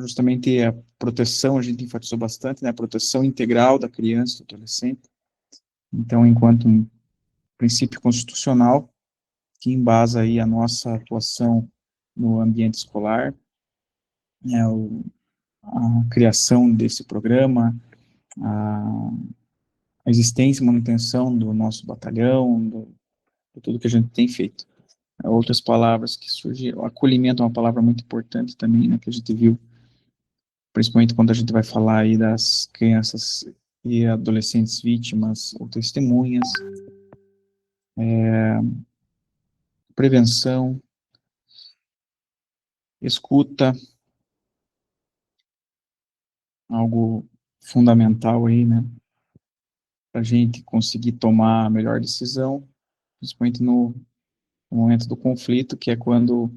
justamente a proteção, a gente enfatizou bastante, né, a proteção integral da criança e do adolescente. Então, enquanto um princípio constitucional que embasa aí a nossa atuação no ambiente escolar, né, a criação desse programa, a existência e manutenção do nosso batalhão, de tudo que a gente tem feito. Outras palavras que surgiram, acolhimento é uma palavra muito importante também, né, que a gente viu, principalmente quando a gente vai falar aí das crianças e adolescentes vítimas ou testemunhas, prevenção, escuta, algo fundamental aí, né, para a gente conseguir tomar a melhor decisão, principalmente no momento do conflito, que é quando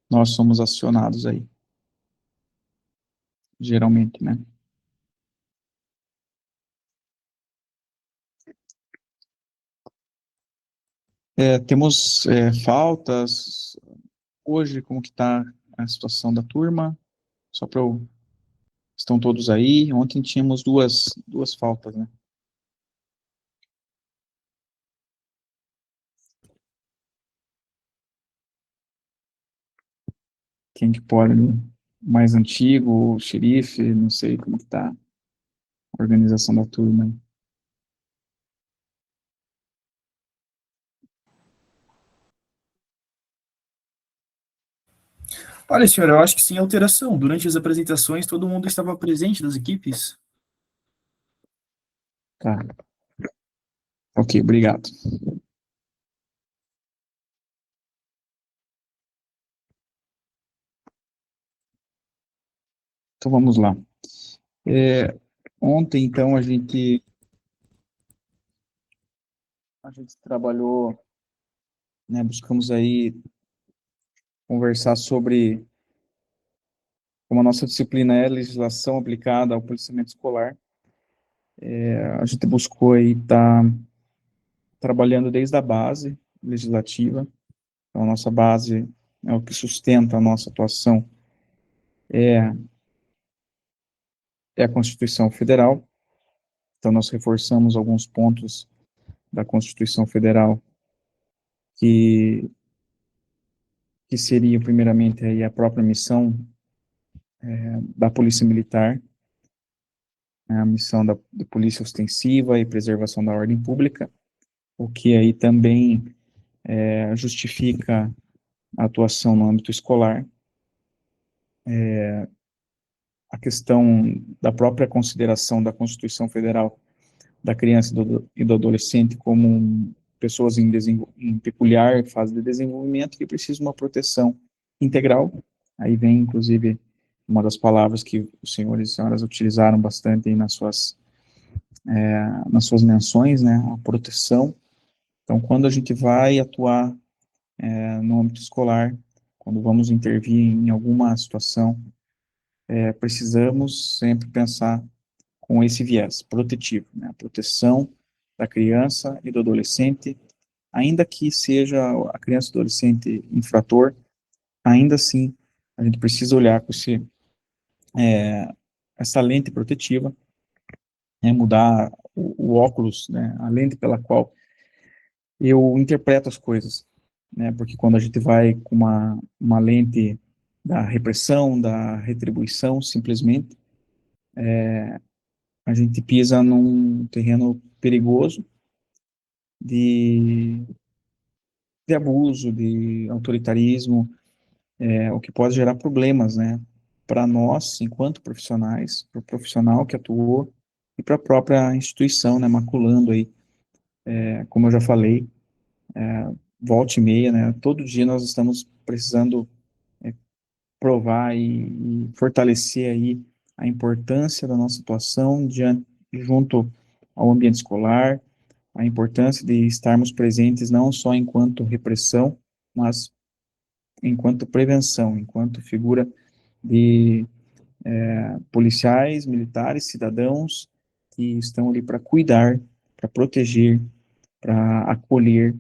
nós somos acionados aí, geralmente, né. Temos faltas. Hoje, como que está a situação da turma? Só para eu... Estão todos aí? Ontem tínhamos duas faltas, né? Quem que pode? Mais antigo, o xerife, não sei como que está a organização da turma. Olha, senhor, eu acho que sem alteração. Durante as apresentações, todo mundo estava presente das equipes. Tá. Ok, obrigado. Então vamos lá. Ontem, então, a gente trabalhou, né, buscamos aí conversar sobre como a nossa disciplina é legislação aplicada ao policiamento escolar. A gente buscou aí estar trabalhando desde a base legislativa. Então, a nossa base é o que sustenta a nossa atuação, é, é a Constituição Federal. Então, nós reforçamos alguns pontos da Constituição Federal que, que seriam, primeiramente, aí a própria missão da Polícia Militar, né, a missão da Polícia Ostensiva e Preservação da Ordem Pública, o que aí também justifica a atuação no âmbito escolar, a questão da própria consideração da Constituição Federal da criança e do adolescente como pessoas em peculiar fase de desenvolvimento que precisam de uma proteção integral. Aí vem, inclusive, uma das palavras que os senhores e senhoras utilizaram bastante aí nas suas menções, né, a proteção. Então, quando a gente vai atuar no âmbito escolar, quando vamos intervir em alguma situação, precisamos sempre pensar com esse viés protetivo, né? A proteção da criança e do adolescente, ainda que seja a criança e o adolescente infrator, ainda assim a gente precisa olhar com essa lente protetiva, né? Mudar o óculos, né? A lente pela qual eu interpreto as coisas, né? Porque quando a gente vai com uma lente da repressão, da retribuição, simplesmente, a gente pisa num terreno perigoso de, de abuso, de autoritarismo, o que pode gerar problemas, né, para nós, enquanto profissionais, para o profissional que atuou e para a própria instituição, né, maculando aí, como eu já falei, volta e meia, né, todo dia nós estamos precisando provar e fortalecer aí a importância da nossa atuação junto ao ambiente escolar, a importância de estarmos presentes não só enquanto repressão, mas enquanto prevenção, enquanto figura de policiais, militares, cidadãos que estão ali para cuidar, para proteger, para acolher,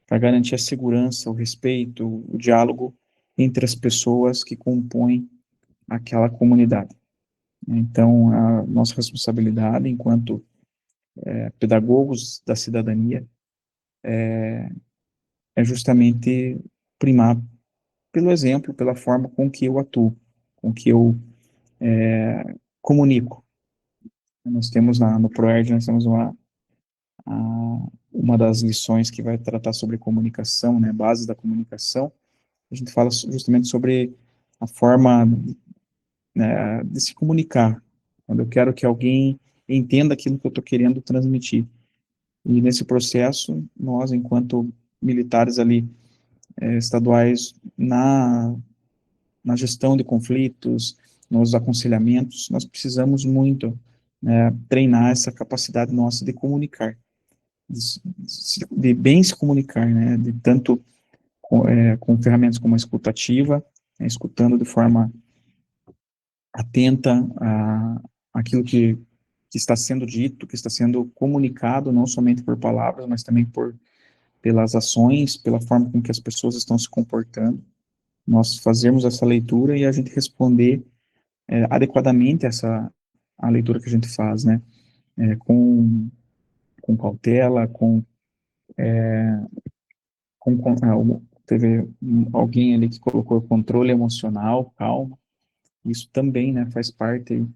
para garantir a segurança, o respeito, o diálogo entre as pessoas que compõem aquela comunidade. Então, a nossa responsabilidade enquanto pedagogos da cidadania é justamente primar pelo exemplo, pela forma com que eu atuo, com que eu comunico. Nós temos no ProErd, nós temos uma das lições que vai tratar sobre comunicação, né, bases da comunicação. A gente fala justamente sobre a forma, né, de se comunicar, quando eu quero que alguém entenda aquilo que eu estou querendo transmitir. E nesse processo, nós, enquanto militares ali, estaduais, na gestão de conflitos, nos aconselhamentos, nós precisamos muito, né, treinar essa capacidade nossa de comunicar, de bem se comunicar, né, de tanto com ferramentas como a escutativa, escutando de forma atenta a aquilo que está sendo dito, que está sendo comunicado, não somente por palavras, mas também pelas ações, pela forma com que as pessoas estão se comportando. Nós fazermos essa leitura e a gente responder adequadamente a leitura que a gente faz, né? Com cautela, teve alguém ali que colocou controle emocional, calma. Isso também, né, faz parte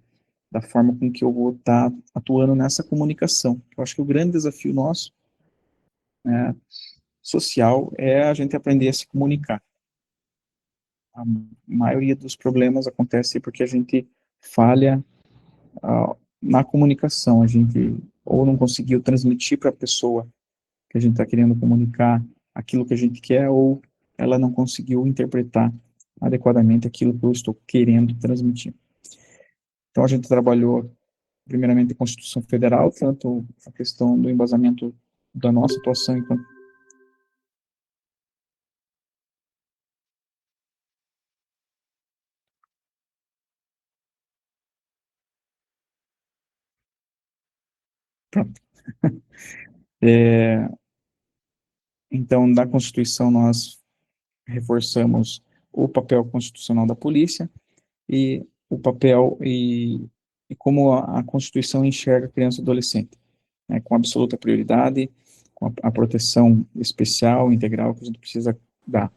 da forma com que eu vou estar atuando nessa comunicação. Eu acho que o grande desafio nosso, né, social, é a gente aprender a se comunicar. A maioria dos problemas acontece porque a gente falha na comunicação, a gente ou não conseguiu transmitir para a pessoa que a gente está querendo comunicar aquilo que a gente quer, ou ela não conseguiu interpretar adequadamente aquilo que eu estou querendo transmitir. Então, a gente trabalhou, primeiramente, a Constituição Federal, tanto a questão do embasamento da nossa atuação enquanto. Pronto. Então, da Constituição, nós reforçamos o papel constitucional da polícia e o papel e como a Constituição enxerga a criança e adolescente, né, com absoluta prioridade, com a proteção especial, integral que a gente precisa dar.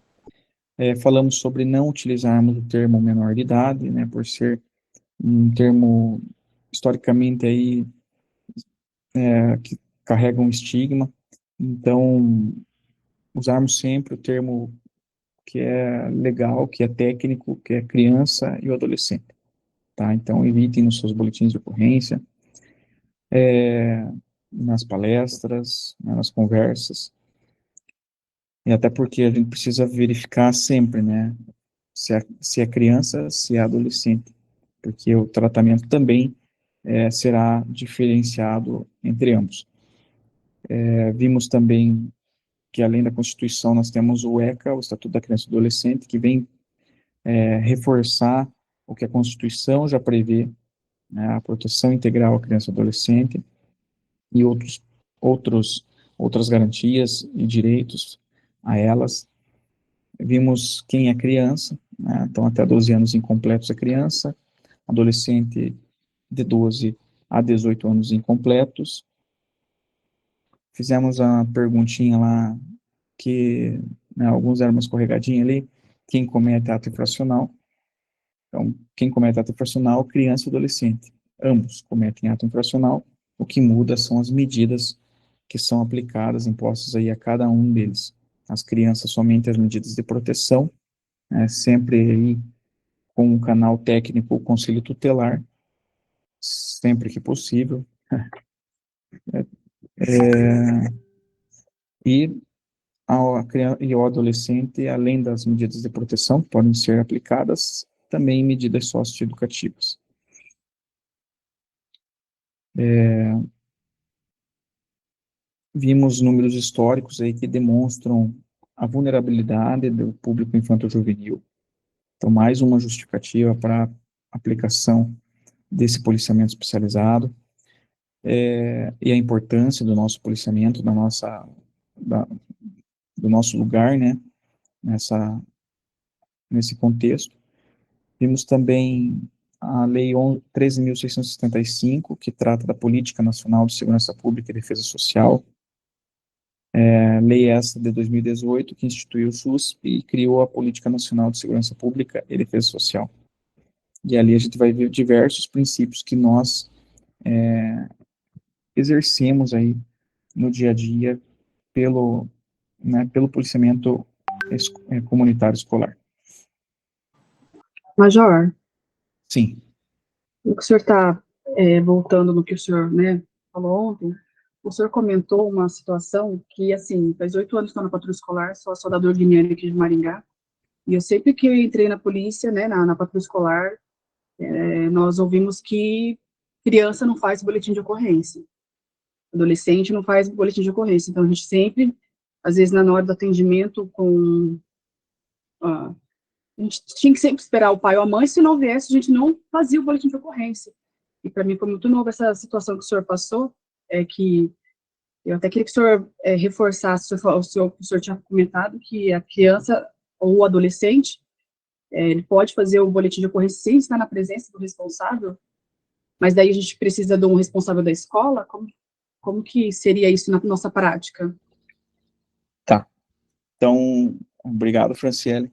Falamos sobre não utilizarmos o termo menor de idade, né, por ser um termo historicamente aí que carrega um estigma. Então, usarmos sempre o termo que é legal, que é técnico, que é criança e o adolescente, tá? Então, evitem nos seus boletins de ocorrência, nas palestras, né, nas conversas, e até porque a gente precisa verificar sempre, né, se é criança, se é adolescente, porque o tratamento também será diferenciado entre ambos. Vimos também que, além da Constituição, nós temos o ECA, o Estatuto da Criança e do Adolescente, que vem reforçar o que a Constituição já prevê, né, a proteção integral à criança e adolescente e outros, outras garantias e direitos a elas. Vimos quem é criança, né, então até 12 anos incompletos é criança, adolescente de 12 a 18 anos incompletos. Fizemos a perguntinha lá que, né, alguns deram uma escorregadinha ali, quem comete ato infracional. Então, quem comete ato infracional, criança e adolescente. Ambos cometem ato infracional, o que muda são as medidas que são aplicadas, impostas aí a cada um deles. As crianças, somente as medidas de proteção, né, sempre aí com um canal técnico, o conselho tutelar, sempre que possível. E a criança e o adolescente, além das medidas de proteção que podem ser aplicadas, também medidas socioeducativas. Vimos números históricos aí que demonstram a vulnerabilidade do público infanto-juvenil. Então, mais uma justificativa para a aplicação desse policiamento especializado, e a importância do nosso policiamento, da, do nosso lugar, né, nesse contexto. Vimos também a Lei 13.675, que trata da Política Nacional de Segurança Pública e Defesa Social. Lei essa de 2018, que instituiu o SUS e criou a Política Nacional de Segurança Pública e Defesa Social. E ali a gente vai ver diversos princípios que nós exercemos aí no dia a dia pelo, pelo policiamento comunitário escolar. Major, Sim. o que o senhor está voltando no que o senhor, né, falou ontem, o senhor comentou uma situação que, assim, faz 8 anos que estou na patrulha escolar, sou a soldador guineana aqui de Maringá, e eu sempre que eu entrei na polícia, né, na patrulha escolar, nós ouvimos que criança não faz boletim de ocorrência, adolescente não faz boletim de ocorrência, então a gente sempre, às vezes na hora do atendimento a gente tinha que sempre esperar o pai ou a mãe, se não viesse, a gente não fazia o boletim de ocorrência. E para mim foi muito novo essa situação que o senhor passou, que eu até queria que o senhor reforçasse, o senhor tinha comentado que a criança ou o adolescente, ele pode fazer o boletim de ocorrência sem estar na presença do responsável, mas daí a gente precisa de um responsável da escola? Como que seria isso na nossa prática? Tá. Então, obrigado, Franciele.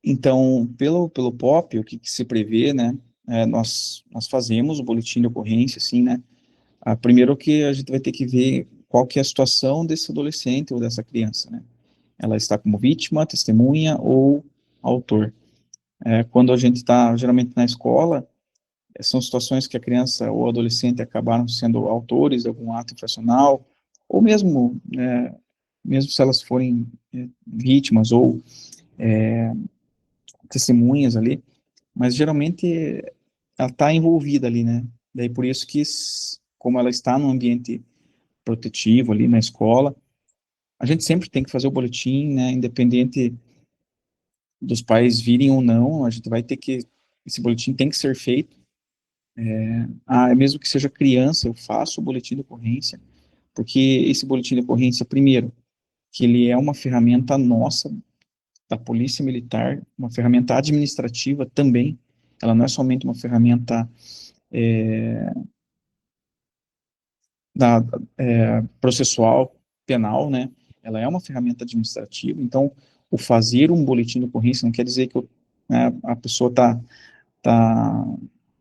Então, pelo POP, o que se prevê, né, nós fazemos o boletim de ocorrência, assim, né, primeiro que a gente vai ter que ver qual que é a situação desse adolescente ou dessa criança, né, ela está como vítima, testemunha ou autor. Quando a gente está, geralmente, na escola, são situações que a criança ou adolescente acabaram sendo autores de algum ato infracional, ou mesmo, mesmo se elas forem vítimas ou testemunhas ali, mas geralmente ela está envolvida ali, né? Daí por isso que, como ela está num ambiente protetivo ali na escola, a gente sempre tem que fazer o boletim, né? Independente dos pais virem ou não, a gente vai ter que, esse boletim tem que ser feito. Mesmo que seja criança, eu faço o boletim de ocorrência, porque esse boletim de ocorrência, primeiro, que ele é uma ferramenta nossa, da Polícia Militar, uma ferramenta administrativa também, ela não é somente uma ferramenta da, processual penal, né? Ela é uma ferramenta administrativa, então o fazer um boletim de ocorrência não quer dizer que a pessoa tá,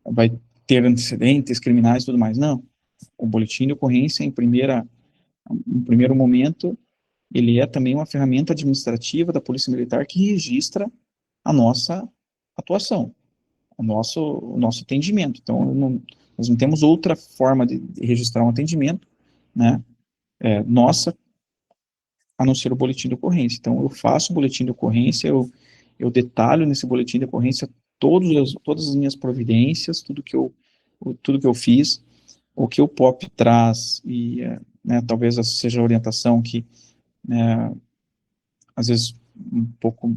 vai ter antecedentes criminais e tudo mais, não. O boletim de ocorrência, em primeiro momento, ele é também uma ferramenta administrativa da Polícia Militar que registra a nossa atuação, o nosso atendimento. Então, nós não temos outra forma de registrar um atendimento, né, nossa, a não ser o boletim de ocorrência. Então, eu faço o boletim de ocorrência, eu detalho nesse boletim de ocorrência todas as minhas providências, tudo que eu fiz, o que o POP traz, e talvez seja a orientação que, às vezes, um pouco,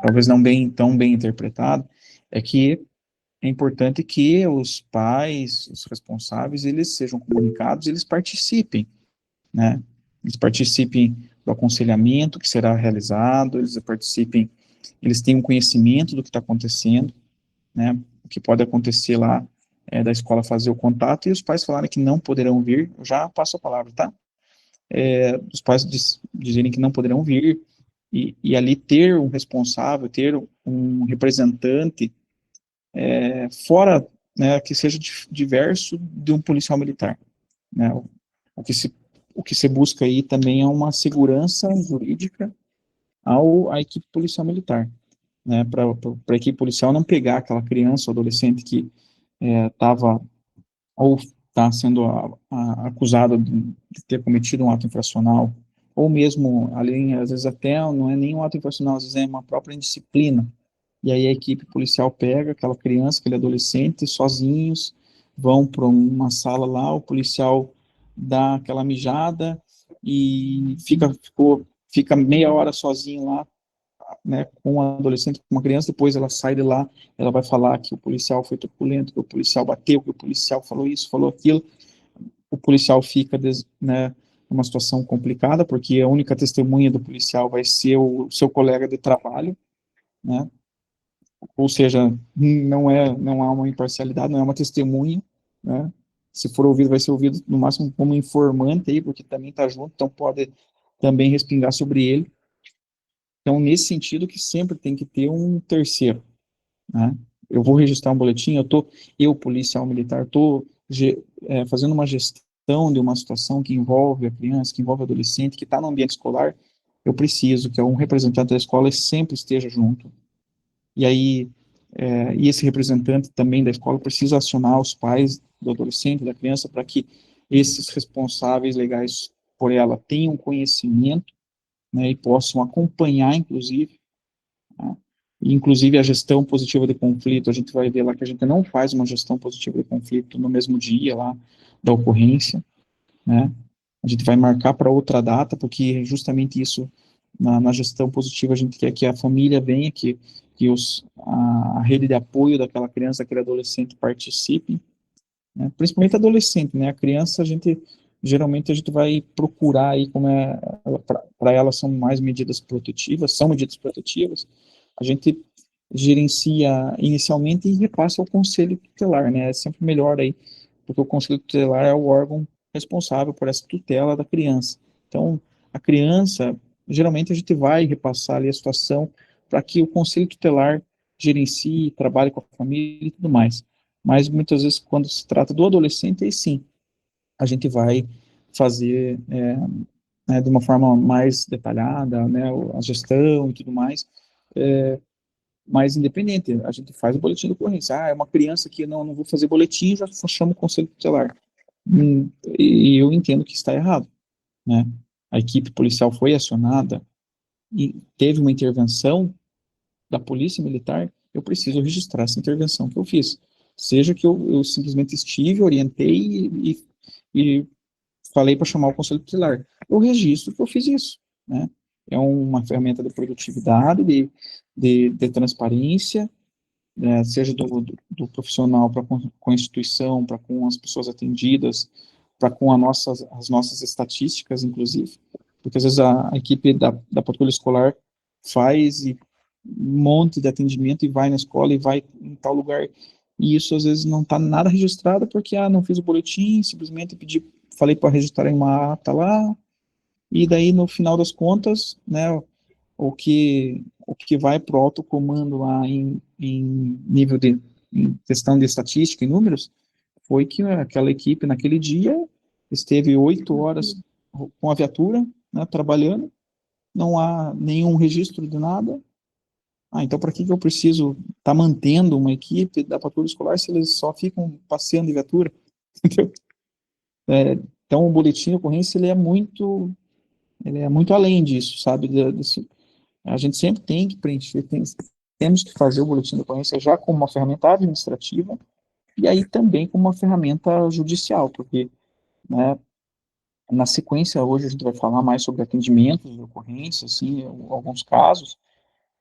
talvez não tão bem interpretado, é que é importante que os pais, os responsáveis, eles sejam comunicados, eles participem, né? Eles participem do aconselhamento que será realizado, eles tenham conhecimento do que está acontecendo, né? O que pode acontecer lá da escola fazer o contato e os pais falarem que não poderão vir, eu já passo a palavra, tá? Os pais dizerem que não poderão vir e ali ter um responsável, ter um representante fora, né, que seja diverso de um policial militar, né? O que se o que se busca aí também é uma segurança jurídica à equipe policial militar, né, para a equipe policial não pegar aquela criança ou adolescente que estava ou está sendo acusado de ter cometido um ato infracional, ou mesmo, ali, às vezes até não é nem um ato infracional, às vezes é uma própria indisciplina, e aí a equipe policial pega aquela criança, aquele adolescente, sozinhos, vão para uma sala lá, o policial dá aquela mijada e fica meia hora sozinho lá, né, com um adolescente, com uma criança, depois ela sai de lá, ela vai falar que o policial foi truculento, que o policial bateu, que o policial falou isso, falou aquilo, o policial fica, né, numa situação complicada, porque a única testemunha do policial vai ser o seu colega de trabalho, né? Ou seja, não há uma imparcialidade, não é uma testemunha, né? Se for ouvido, vai ser ouvido no máximo como informante aí, porque também está junto, então pode também respingar sobre ele. Então, nesse sentido que sempre tem que ter um terceiro, né? Eu vou registrar um boletim, eu, policial militar, estou fazendo uma gestão de uma situação que envolve a criança, que envolve o adolescente, que está no ambiente escolar, eu preciso que um representante da escola sempre esteja junto. E aí, e esse representante também da escola precisa acionar os pais do adolescente, da criança, para que esses responsáveis legais por ela tenham conhecimento, né, e possam acompanhar, inclusive, né? Inclusive a gestão positiva de conflito, a gente vai ver lá que a gente não faz uma gestão positiva de conflito no mesmo dia lá da ocorrência, né? A gente vai marcar para outra data, porque justamente isso, na gestão positiva, a gente quer que a família venha, que a rede de apoio daquela criança, daquele adolescente participe, né? Principalmente adolescente, né? A criança, geralmente a gente vai procurar aí, como para ela são mais medidas protetivas, a gente gerencia inicialmente e repassa ao conselho tutelar, né? É sempre melhor aí, porque o conselho tutelar é o órgão responsável por essa tutela da criança. Então, a criança, geralmente a gente vai repassar ali a situação para que o conselho tutelar gerencie, trabalhe com a família e tudo mais. Mas muitas vezes, quando se trata do adolescente, aí sim, a gente vai fazer né, de uma forma mais detalhada, né, a gestão e tudo mais, mais independente. A gente faz o boletim de ocorrência. É uma criança que não vou fazer boletim, já chamo o conselho tutelar. E eu entendo que está errado, né? A equipe policial foi acionada e teve uma intervenção da polícia militar, eu preciso registrar essa intervenção que eu fiz. Seja que eu simplesmente estive, orientei e falei para chamar o conselho tutelar. Eu registro que eu fiz isso, né? É uma ferramenta de produtividade, de transparência, né, seja do profissional para com a instituição, para com as pessoas atendidas, para com as nossas estatísticas, inclusive, porque às vezes a equipe da patrulha escolar faz um monte de atendimento e vai na escola e vai em tal lugar, e isso às vezes não está nada registrado porque, não fiz o boletim, simplesmente falei para registrar em uma ata lá, e daí no final das contas, né, o que vai para o alto comando lá em nível em questão de estatística e números, foi que aquela equipe naquele dia esteve 8 horas com a viatura, né, trabalhando, não há nenhum registro de nada. Então para que eu preciso estar mantendo uma equipe da patrulha escolar se eles só ficam passeando de viatura? Entendeu? Então o boletim de ocorrência ele é muito além disso, sabe? A gente sempre tem que preencher, temos que fazer o boletim de ocorrência já como uma ferramenta administrativa e aí também como uma ferramenta judicial, porque, né, na sequência hoje a gente vai falar mais sobre atendimentos de ocorrência, assim, alguns casos,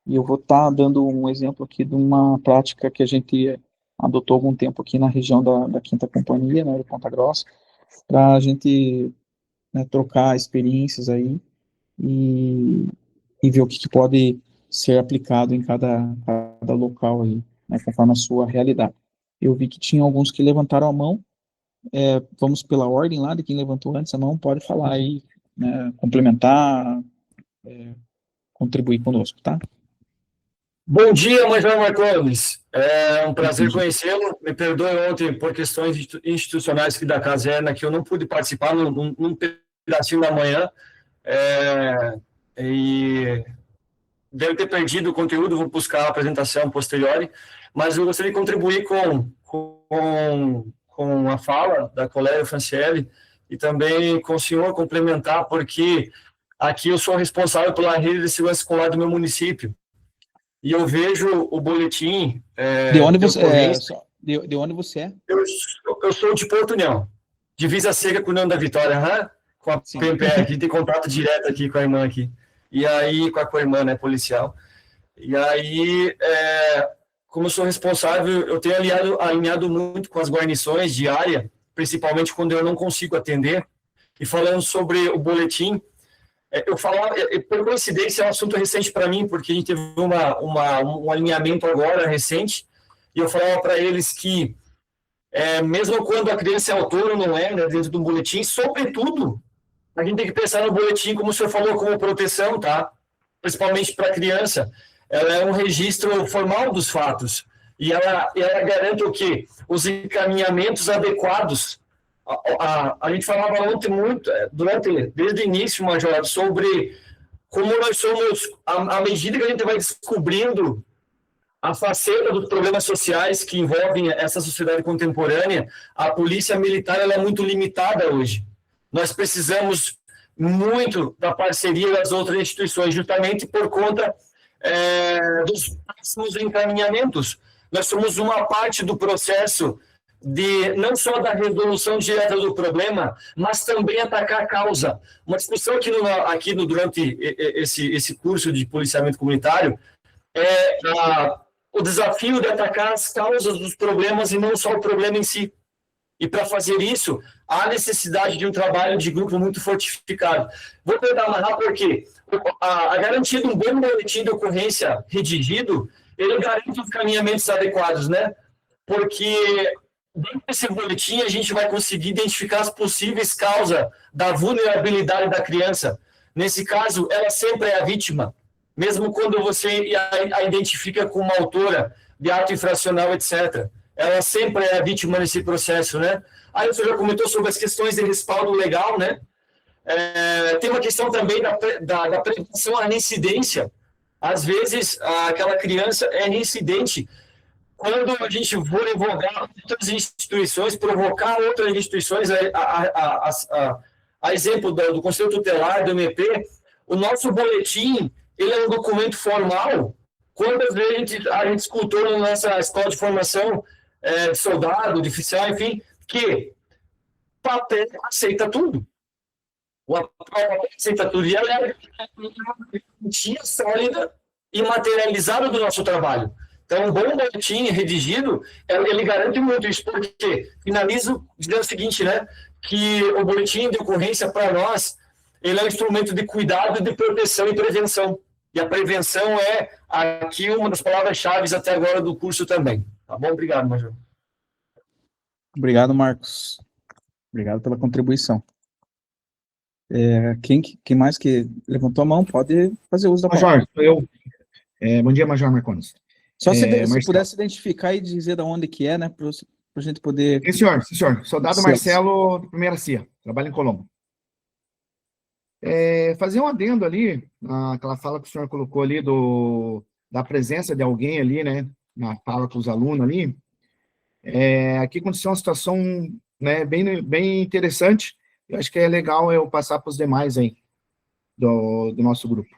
e eu vou estar dando um exemplo aqui de uma prática que a gente adotou há algum tempo aqui na região da Quinta Companhia, né, de Ponta Grossa, para a gente, né, trocar experiências aí e ver o que pode ser aplicado em cada local aí, né, conforme a sua realidade. Eu vi que tinha alguns que levantaram a mão, vamos pela ordem lá de quem levantou antes a mão, pode falar aí, né, complementar, contribuir conosco, tá? Bom dia, Major Marcones. É um prazer conhecê-lo. Me perdoe ontem por questões institucionais aqui da caserna, que eu não pude participar num pedacinho da manhã. E devo ter perdido o conteúdo, vou buscar a apresentação posterior, mas eu gostaria de contribuir com a fala da colega Franciele e também com o senhor complementar, porque aqui eu sou responsável pela rede de segurança escolar do meu município. E eu vejo o boletim. De onde você é? De onde você é? Eu sou de Porto União, divisa seca com o União da Vitória, com a PMPR, aqui tem contato direto aqui com a irmã aqui. E aí, com a irmã, né, policial. E aí, como eu sou responsável, eu tenho alinhado muito com as guarnições de área, principalmente quando eu não consigo atender. E falando sobre o boletim, Eu falava, por coincidência, é um assunto recente para mim, porque a gente teve um alinhamento agora recente, e eu falava para eles que, mesmo quando a criança é autora ou não é, né, dentro do boletim, sobretudo, a gente tem que pensar no boletim, como o senhor falou, como proteção, tá? Principalmente para a criança. Ela é um registro formal dos fatos, e ela garante o quê? Os encaminhamentos adequados. A gente falava ontem muito, desde o início, Major, sobre como nós somos, à medida que a gente vai descobrindo a faceta dos problemas sociais que envolvem essa sociedade contemporânea, a polícia militar ela é muito limitada hoje. Nós precisamos muito da parceria das outras instituições, justamente por conta dos próximos encaminhamentos. Nós somos uma parte do processo de não só da resolução direta do problema, mas também atacar a causa. Uma discussão aqui durante esse curso de policiamento comunitário é o desafio de atacar as causas dos problemas e não só o problema em si. E para fazer isso, há necessidade de um trabalho de grupo muito fortificado. Vou tentar amarrar porque a garantia de um bom boletim de ocorrência redigido, ele garante os caminhamentos adequados, né? Porque dentro desse boletim a gente vai conseguir identificar as possíveis causas da vulnerabilidade da criança. Nesse caso, ela sempre é a vítima, mesmo quando você a identifica como uma autora de ato infracional, etc. Ela sempre é a vítima nesse processo, né? Aí você já comentou sobre as questões de respaldo legal, né? Tem uma questão também da prevenção à reincidência. Às vezes, aquela criança é reincidente. Quando a gente for invocar outras instituições, provocar outras instituições, a exemplo do Conselho Tutelar, do MP, o nosso boletim, ele é um documento formal. Quantas vezes a gente escutou na nossa escola de formação de soldado, de oficial, enfim, que papel aceita tudo. O papel aceita tudo. E ela é uma garantia sólida e materializada do nosso trabalho. Então, um bom boletim redigido, ele garante muito isso, porque finalizo dizendo o seguinte, né, que o boletim de ocorrência, para nós, ele é um instrumento de cuidado, de proteção e prevenção. E a prevenção é aqui uma das palavras-chave até agora do curso também. Tá bom? Obrigado, Major. Obrigado, Marcos. Obrigado pela contribuição. Quem mais que levantou a mão pode fazer uso da palavra. Major, bom dia, Major Marcondes. Só se pudesse identificar e dizer de onde que é, né, para a gente poder... Sim, senhor. Soldado Marcelo, de Primeira CIA, trabalho em Colombo. Fazer um adendo ali, aquela fala que o senhor colocou ali da presença de alguém ali, né, na fala com os alunos ali, aqui aconteceu uma situação, né, bem interessante. Eu acho que é legal eu passar para os demais aí, do nosso grupo.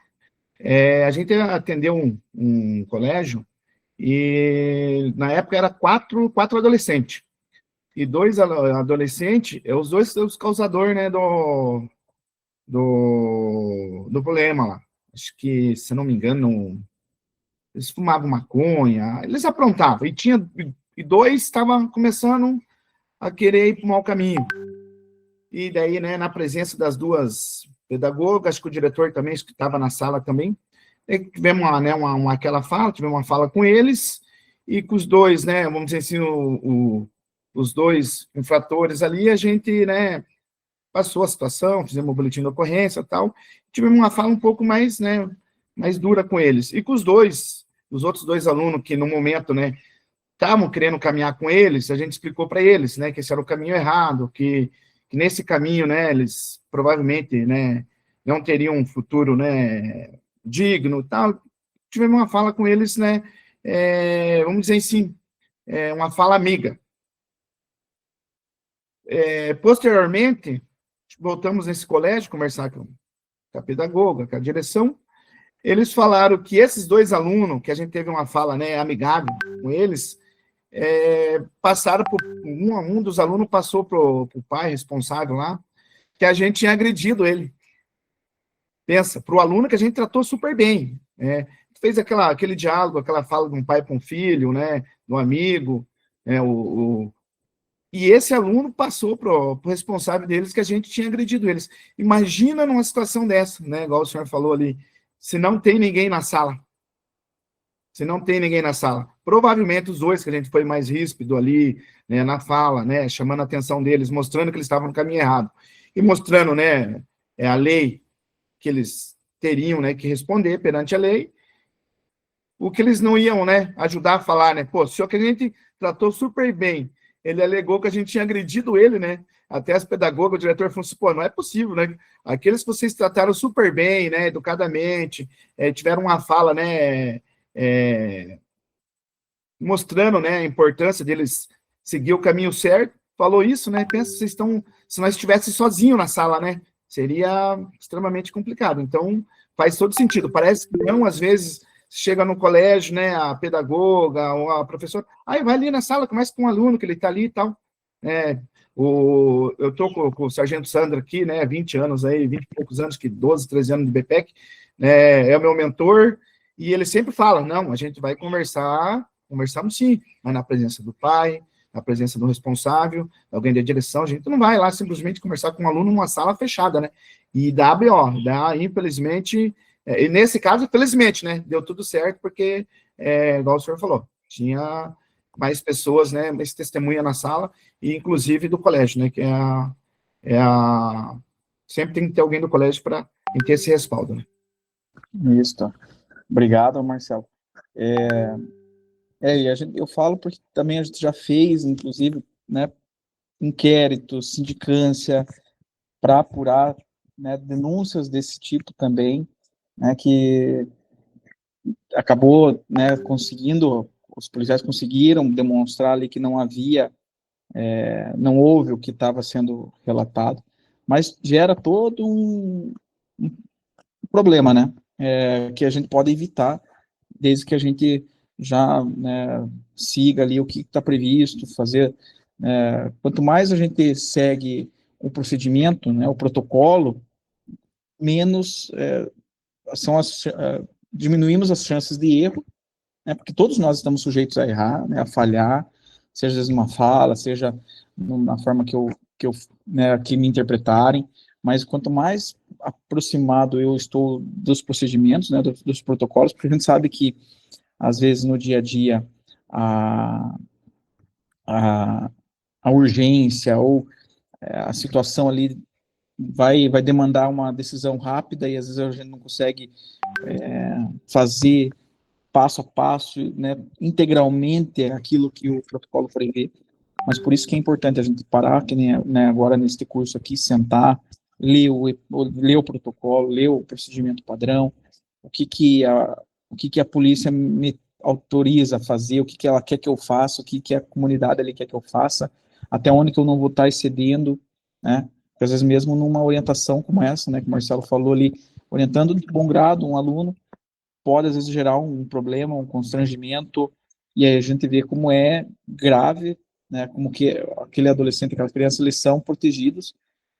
A gente atendeu um colégio, e na época era quatro adolescentes. E 2 adolescentes, os dois os causadores, né, do problema lá. Acho que, se não me engano, eles fumavam maconha, eles aprontavam. E 2 estavam começando a querer ir para o mau caminho. E daí, né, na presença das 2 pedagogas, acho que o diretor também, que estava na sala também, tivemos uma fala com eles, e com os 2, né, vamos dizer assim, os 2 infratores ali, a gente, né, passou a situação, fizemos um boletim de ocorrência e tal, tivemos uma fala um pouco mais, né, mais dura com eles. E com os outros 2 alunos que, no momento, né, estavam querendo caminhar com eles, a gente explicou para eles, né, que esse era o caminho errado, que nesse caminho, né, eles provavelmente, né, não teriam um futuro, né, digno e tal. Tivemos uma fala com eles, né, vamos dizer assim, uma fala amiga. Posteriormente, voltamos nesse colégio, conversar com a pedagoga, com a direção. Eles falaram que esses 2 alunos, que a gente teve uma fala, né, amigável com eles, passaram por um dos alunos passou para o pai responsável lá, que a gente tinha agredido ele. Pensa, para o aluno que a gente tratou super bem, né? Fez aquele diálogo, aquela fala de um pai para um filho, né, de um amigo, né, E esse aluno passou para o responsável deles que a gente tinha agredido eles. Imagina numa situação dessa, né? Igual o senhor falou ali, se não tem ninguém na sala. Se não tem ninguém na sala. Provavelmente os dois, que a gente foi mais ríspido ali, né, na fala, né, chamando a atenção deles, mostrando que eles estavam no caminho errado. E mostrando, né, a lei que eles teriam, né, que responder perante a lei, o que eles não iam, né, ajudar a falar, né, pô, o senhor que a gente tratou super bem, ele alegou que a gente tinha agredido ele, né, até as pedagogas, o diretor falou assim, pô, não é possível, né, aqueles que vocês trataram super bem, né, educadamente, tiveram uma fala, né, mostrando, né, a importância deles seguir o caminho certo, falou isso, né, pensa, vocês estão, se nós estivesse sozinho na sala, né, seria extremamente complicado, então faz todo sentido, parece que não, às vezes, chega no colégio, né, a pedagoga ou a professora, aí vai ali na sala, começa com um aluno que ele está ali e tal, eu estou com o Sargento Sandro aqui, né, 20 anos aí, 20 e poucos anos, que 12, 13 anos de BPEC, né, é o meu mentor, e ele sempre fala, não, a gente vai conversamos sim, mas na presença do pai, na presença do responsável, alguém da direção, a gente não vai lá simplesmente conversar com um aluno numa sala fechada, né, e dá BO, infelizmente, e nesse caso, felizmente, né, deu tudo certo, porque, igual o senhor falou, tinha mais pessoas, né, mais testemunha na sala, e inclusive do colégio, né, que sempre tem que ter alguém do colégio para ter esse respaldo, né. Isso. Obrigado, Marcelo. E eu falo porque também a gente já fez, inclusive, né, inquéritos, sindicância, para apurar, né, denúncias desse tipo também, né, que acabou, né, os policiais conseguiram demonstrar ali que não houve o que estava sendo relatado, mas gera todo um problema, né, que a gente pode evitar, desde que a gente já, né, siga ali o que está previsto, fazer, quanto mais a gente segue o procedimento, né, o protocolo, menos diminuímos as chances de erro, né, porque todos nós estamos sujeitos a errar, né, a falhar, seja numa fala, seja na forma que me interpretarem, mas quanto mais aproximado eu estou dos procedimentos, né, dos protocolos, porque a gente sabe que, às vezes, no dia a dia, a urgência ou a situação ali vai demandar uma decisão rápida e, às vezes, a gente não consegue fazer passo a passo, né, integralmente aquilo que o protocolo prevê, mas por isso que é importante a gente parar, que nem, né, agora neste curso aqui, sentar, ler o protocolo, ler o procedimento padrão, o que a polícia me autoriza a fazer, o que ela quer que eu faça, o que a comunidade ali quer que eu faça, até onde que eu não vou estar excedendo, né, porque às vezes mesmo numa orientação como essa, né, que o Marcelo falou ali, orientando de bom grado um aluno, pode às vezes gerar um problema, um constrangimento, e aí a gente vê como é grave, né, como que aquele adolescente, aquela criança, eles são protegidos,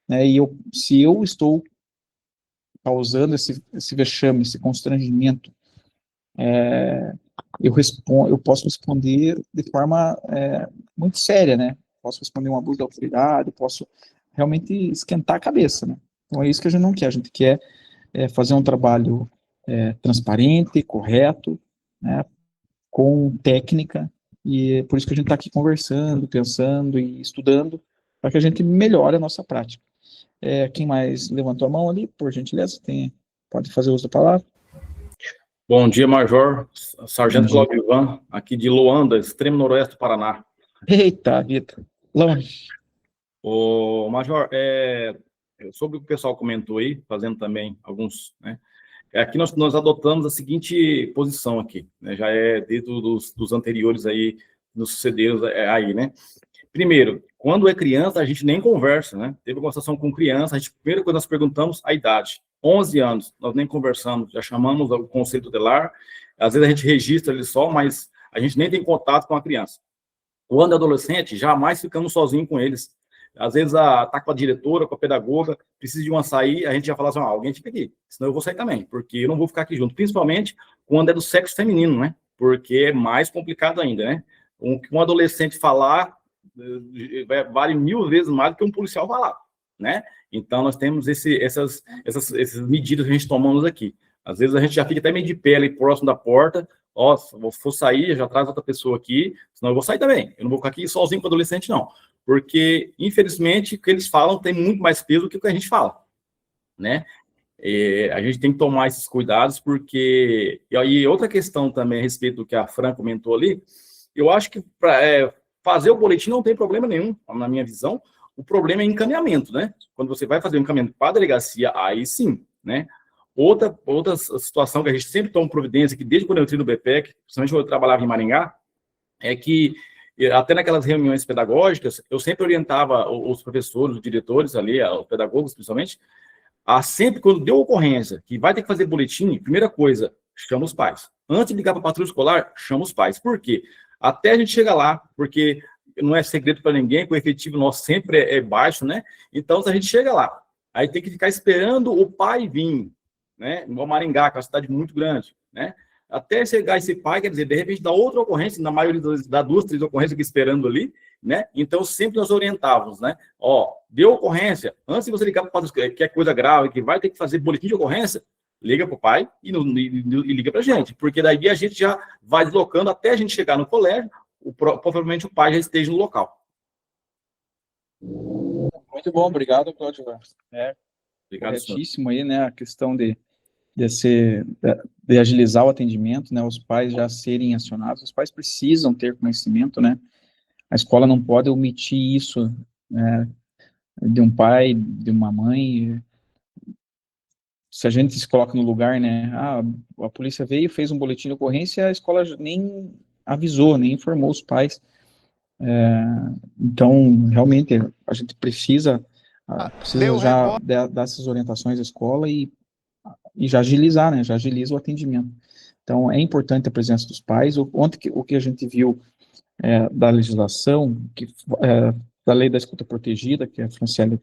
né, e se eu estou causando esse vexame, esse constrangimento, eu posso responder de forma muito séria, né, posso responder um abuso da autoridade, posso realmente esquentar a cabeça, né, então é isso que a gente não quer, a gente quer fazer um trabalho transparente, correto, né, com técnica, e é por isso que a gente está aqui conversando, pensando e estudando, para que a gente melhore a nossa prática. Quem mais levantou a mão ali, por gentileza, pode fazer uso da palavra. Bom dia, Major, Sargento Cláudio Ivan, aqui de Loanda, extremo noroeste do Paraná. Eita, Vitor, longe. Ô, Major, sobre o que o pessoal comentou aí, fazendo também alguns, né, aqui nós adotamos a seguinte posição aqui, né, já desde dos anteriores aí, nos sucedeiros aí, né. Primeiro, quando é criança, a gente nem conversa, né, teve uma conversação com criança, primeiro que nós perguntamos a idade, 11 anos, nós nem conversamos, já chamamos o conselho tutelar, às vezes a gente registra ele só, mas a gente nem tem contato com a criança. Quando é adolescente, jamais ficamos sozinhos com eles. Às vezes tá com a diretora, com a pedagoga, precisa de um açaí, a gente já fala assim, alguém fica aqui, senão eu vou sair também, porque eu não vou ficar aqui junto, principalmente quando é do sexo feminino, né, porque é mais complicado ainda, né, um adolescente falar, vale 1000 vezes mais do que um policial falar, né? Então, nós temos essas medidas que a gente tomamos aqui. Às vezes, a gente já fica até meio de pé ali próximo da porta. Ó, vou sair, já traz outra pessoa aqui, senão eu vou sair também. Eu não vou ficar aqui sozinho com adolescente, não. Porque, infelizmente, o que eles falam tem muito mais peso do que o que a gente fala, né? A gente tem que tomar esses cuidados, porque... E aí, outra questão também a respeito do que a Fran comentou ali, eu acho que para fazer o boletim não tem problema nenhum, na minha visão. O problema é encaminhamento, né? Quando você vai fazer um encaminhamento para a delegacia, aí sim, né? Outra situação que a gente sempre toma providência, que desde quando eu entrei no BPEC, principalmente quando eu trabalhava em Maringá, é que até naquelas reuniões pedagógicas, eu sempre orientava os professores, os diretores ali, os pedagogos principalmente, a sempre, quando deu ocorrência, que vai ter que fazer boletim, primeira coisa, chama os pais. Antes de ligar para a patrulha escolar, chama os pais. Por quê? Até a gente chegar lá, porque não é segredo para ninguém, que o efetivo nosso sempre é baixo, né? Então, se a gente chega lá, aí tem que ficar esperando o pai vir, né? Igual Maringá, que é uma cidade muito grande, né? Até chegar esse pai, quer dizer, de repente dá outra ocorrência, na maioria dá 2, 3 ocorrências aqui esperando ali, né? Então, sempre nós orientávamos, né? Ó, deu ocorrência, antes de você ligar para o padre, que é coisa grave, que vai ter que fazer boletim de ocorrência, liga para o pai e liga para a gente, porque daí a gente já vai deslocando até a gente chegar no colégio, provavelmente o pai já esteja no local. Muito bom, obrigado, Cláudio. Obrigado, senhor. Corretíssimo aí, né, a questão de agilizar o atendimento, né, os pais já serem acionados, os pais precisam ter conhecimento, né, a escola não pode omitir isso, né, de um pai, de uma mãe. Se a gente se coloca no lugar, né, a polícia veio, fez um boletim de ocorrência, a escola nem avisou, nem informou os pais. Então, realmente, a gente precisa já dar essas orientações à escola e já agilizar, né, já agiliza o atendimento. Então, é importante a presença dos pais. Ontem, o que a gente viu da legislação, da lei da escuta protegida, que a Franciele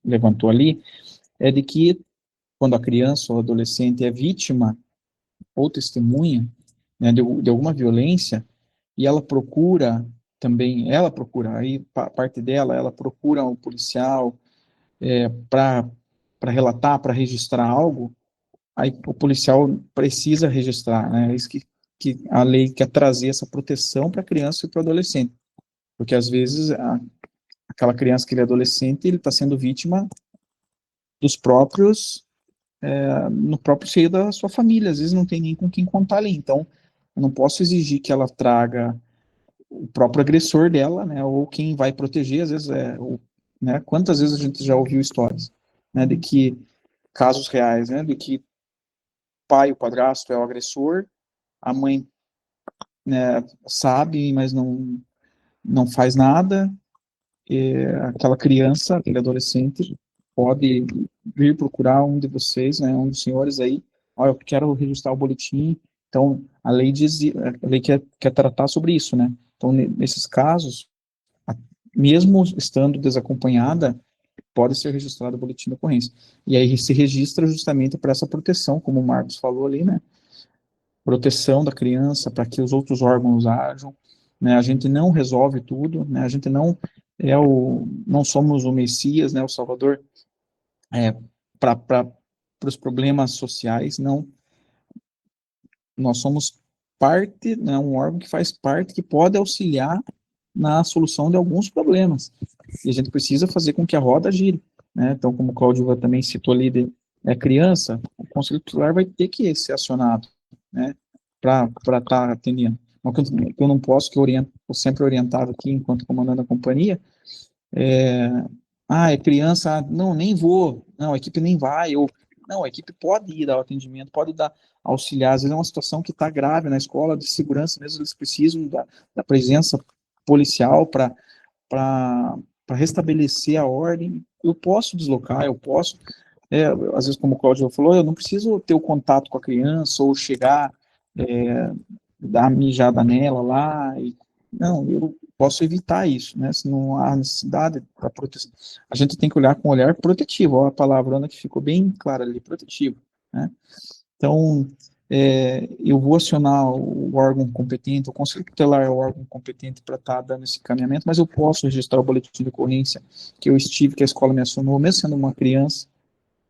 levantou ali, é de que quando a criança ou adolescente é vítima ou testemunha, né, de alguma violência, e ela procura, aí parte dela, ela procura um policial para relatar, para registrar algo, aí o policial precisa registrar, né, é isso que a lei quer trazer, essa proteção para a criança e para o adolescente, porque às vezes aquela criança que ele é adolescente, ele está sendo vítima dos próprios no próprio seio da sua família, às vezes não tem nem com quem contar ali, então eu não posso exigir que ela traga o próprio agressor dela, né, ou quem vai proteger, às vezes né, quantas vezes a gente já ouviu histórias, né, de que, casos reais, né, de que o padrasto é o agressor, a mãe, né, sabe, mas não faz nada, aquela criança, aquele adolescente, pode vir procurar um de vocês, né, um dos senhores aí, eu quero registrar o boletim. Então, a lei quer tratar sobre isso, né? Então, nesses casos, mesmo estando desacompanhada, pode ser registrado o boletim de ocorrência. E aí se registra justamente para essa proteção, como o Marcos falou ali, né? Proteção da criança, para que os outros órgãos ajam, né? A gente não resolve tudo, né? A gente não somos o Messias, né? O Salvador, para os problemas sociais, não. Nós somos parte, né, um órgão que faz parte, que pode auxiliar na solução de alguns problemas. E a gente precisa fazer com que a roda gire, né? Então, como o Cláudio também citou ali, criança, o Conselho Tutelar vai ter que ser acionado, né, para estar atendendo. Uma coisa que eu não posso, que eu sempre orientava aqui, enquanto comandante da companhia, é criança, não, nem vou, não, a equipe nem vai, não, a equipe pode ir dar o atendimento, pode dar auxiliar, às vezes é uma situação que está grave na escola, de segurança mesmo, eles precisam da presença policial para restabelecer a ordem. Eu posso deslocar, eu posso, às vezes, como o Cláudio falou, eu não preciso ter o contato com a criança, ou chegar, dar mijada nela lá, não, eu posso evitar isso, né, se não há necessidade para proteção. A gente tem que olhar com um olhar protetivo, a palavra que ficou bem clara ali, protetivo, né. Então, eu vou acionar o órgão competente, o Conselho Tutelar é o órgão competente para estar dando esse encaminhamento, mas eu posso registrar o boletim de ocorrência que eu estive, que a escola me acionou, mesmo sendo uma criança,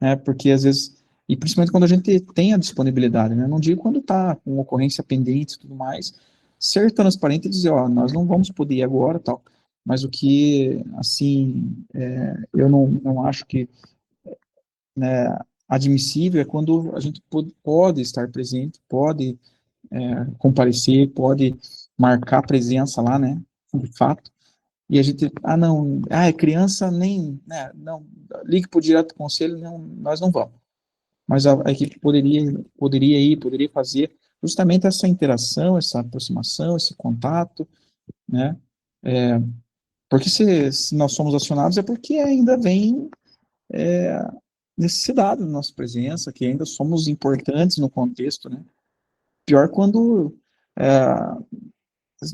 né, porque às vezes, e principalmente quando a gente tem a disponibilidade, né, não digo quando está com ocorrência pendente e tudo mais, ser transparente e dizer, ó, nós não vamos poder ir agora, tal, mas o que, assim, eu não acho que, né, admissível é quando a gente pode estar presente, pode comparecer, pode marcar presença lá, né, de fato, e a gente, não, é criança, nem, né, não, ligue para o direto do conselho, não, nós não vamos. Mas a equipe poderia ir, poderia fazer justamente essa interação, essa aproximação, esse contato, né, porque se nós somos acionados é porque ainda vem necessidade da nossa presença, que ainda somos importantes no contexto, né, pior quando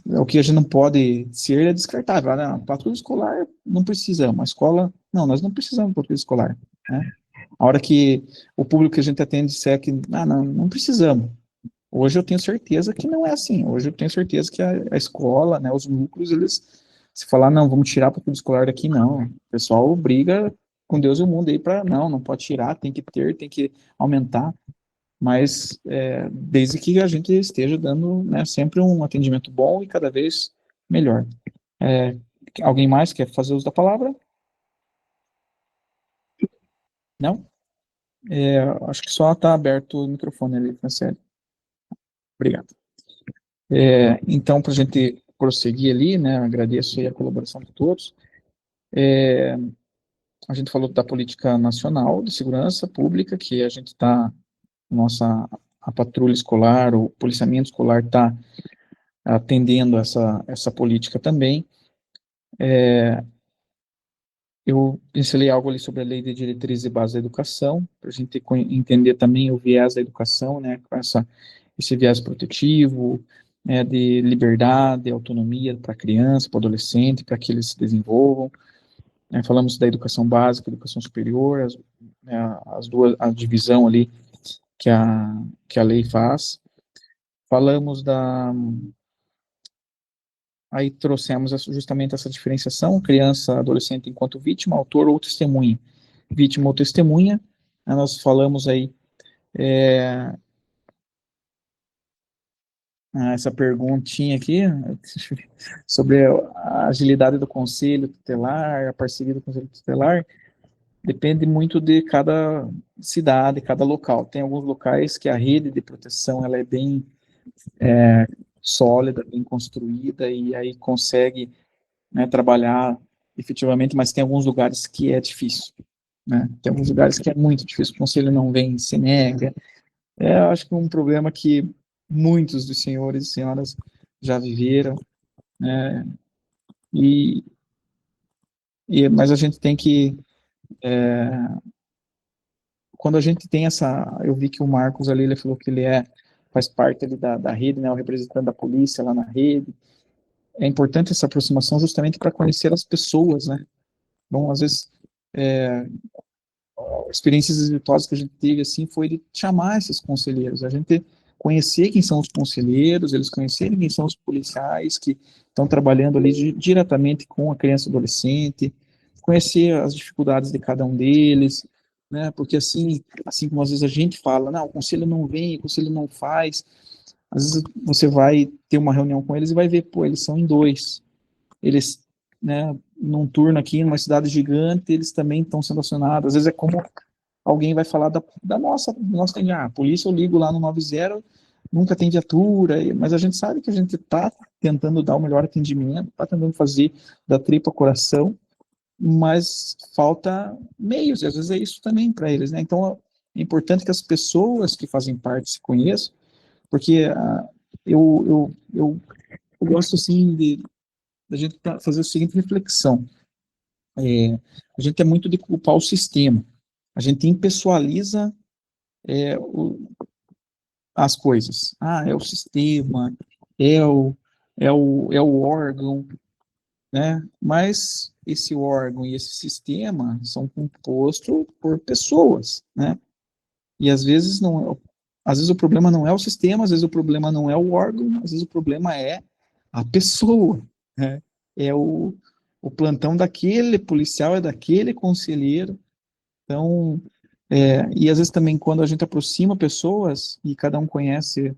o que a gente não pode ser é descartável. Né? Patrulha escolar não precisamos, a escola, não, nós não precisamos de patrulha escolar. Né? A hora que o público que a gente atende disser que, não precisamos. Hoje eu tenho certeza que não é assim. Hoje eu tenho certeza que a escola, né, os núcleos, eles, se falar, não, vamos tirar a patrulha escolar daqui, não. O pessoal briga com Deus e o mundo aí para, não pode tirar, tem que ter, tem que aumentar. Mas desde que a gente esteja dando, né, sempre um atendimento bom e cada vez melhor. Alguém mais quer fazer uso da palavra? Não? Acho que só está aberto o microfone ali, Franciele. Obrigado. Então, para a gente prosseguir ali, né, agradeço aí a colaboração de todos. A gente falou da política nacional de segurança pública, que a gente está, a patrulha escolar, o policiamento escolar está atendendo essa política também. Eu pincelei algo ali sobre a lei de diretrizes e bases da educação, para a gente entender também o viés da educação, né, com esse viés protetivo, né, de liberdade, autonomia para a criança, para o adolescente, para que eles se desenvolvam. Falamos da educação básica, educação superior, a divisão ali que a lei faz. Falamos aí trouxemos justamente essa diferenciação, criança, adolescente enquanto vítima, autor ou testemunha. Vítima ou testemunha, nós falamos aí essa perguntinha aqui, sobre a agilidade do conselho tutelar, a parceria do conselho tutelar, depende muito de cada cidade, cada local. Tem alguns locais que a rede de proteção ela é bem sólida, bem construída, e aí consegue, né, trabalhar efetivamente, mas tem alguns lugares que é difícil, né? Tem alguns lugares que é muito difícil, o conselho não vem, se nega. Eu acho que é um problema que muitos dos senhores e senhoras já viveram, né? Mas a gente tem que, quando a gente tem eu vi que o Marcos ali, ele falou que ele faz parte ali da rede, né, o representante da polícia lá na rede. É importante essa aproximação justamente para conhecer as pessoas, né? Bom, às vezes, experiências exitosas que a gente teve, assim, foi de chamar esses conselheiros, a gente conhecer quem são os conselheiros, eles conhecerem quem são os policiais que estão trabalhando ali diretamente com a criança e adolescente, conhecer as dificuldades de cada um deles, né, porque assim como às vezes a gente fala, não, o conselho não vem, o conselho não faz, às vezes você vai ter uma reunião com eles e vai ver, pô, eles são em 2, eles, né, num turno aqui, numa cidade gigante, eles também estão sendo acionados, às vezes é como alguém vai falar da nossa a polícia eu ligo lá no 90, nunca tem viatura, mas a gente sabe que a gente está tentando dar o melhor atendimento, está tentando fazer da tripa coração, mas falta meios, e às vezes é isso também para eles, né? Então é importante que as pessoas que fazem parte se conheçam, porque eu gosto assim de a gente fazer a seguinte reflexão. A gente é muito de culpar o sistema. A gente impessoaliza as coisas. É o sistema, é o órgão, né? Mas esse órgão e esse sistema são compostos por pessoas, né? E às vezes não, às vezes o problema não é o sistema, às vezes o problema não é o órgão, às vezes o problema é a pessoa, né? É o plantão daquele policial, é daquele conselheiro. Então, e às vezes também quando a gente aproxima pessoas e cada um conhece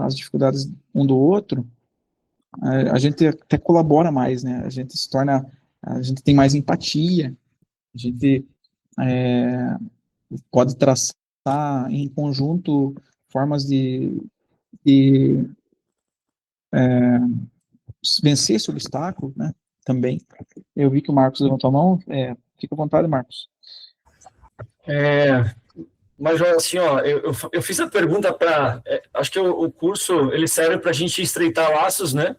as dificuldades um do outro, a gente até colabora mais, né? A gente tem mais empatia, a gente pode traçar em conjunto formas de vencer esse obstáculo, né? Também. Eu vi que o Marcos levantou a mão, fica à vontade, Marcos. Mas, assim, ó, eu fiz a pergunta para... acho que o curso, ele serve para a gente estreitar laços, né?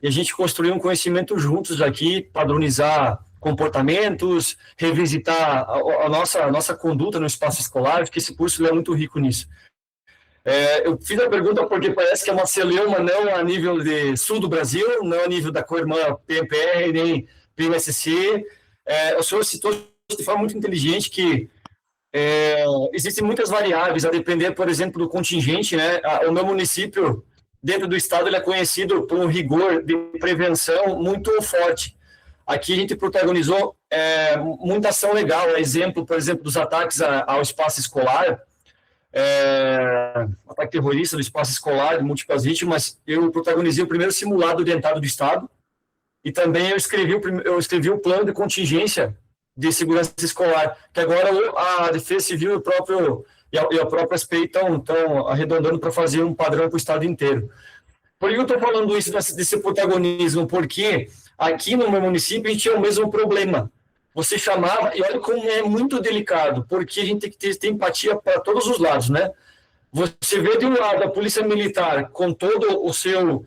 E a gente construir um conhecimento juntos aqui, padronizar comportamentos, revisitar a nossa conduta no espaço escolar, porque esse curso ele é muito rico nisso. Eu fiz a pergunta porque parece que é uma celeuma não a nível de sul do Brasil, não a nível da co-irmã PMPR, nem PMSC. O senhor citou de forma muito inteligente que existem muitas variáveis, a depender, por exemplo, do contingente, né? O meu município, dentro do estado, ele é conhecido por um rigor de prevenção muito forte. Aqui a gente protagonizou muita ação legal, exemplo, por exemplo, dos ataques ao espaço escolar, ataque terrorista do espaço escolar, de múltiplas vítimas. Eu protagonizei o primeiro simulado orientado do estado e também eu escrevi o plano de contingência de segurança escolar, que agora a Defesa Civil e a própria SPI estão arredondando para fazer um padrão para o estado inteiro. Por que eu estou falando isso desse protagonismo? Porque aqui no meu município a gente tinha o mesmo problema. Você chamava, e olha como é muito delicado, porque a gente tem que ter empatia para todos os lados, né? Você vê de um lado a polícia militar com todo o seu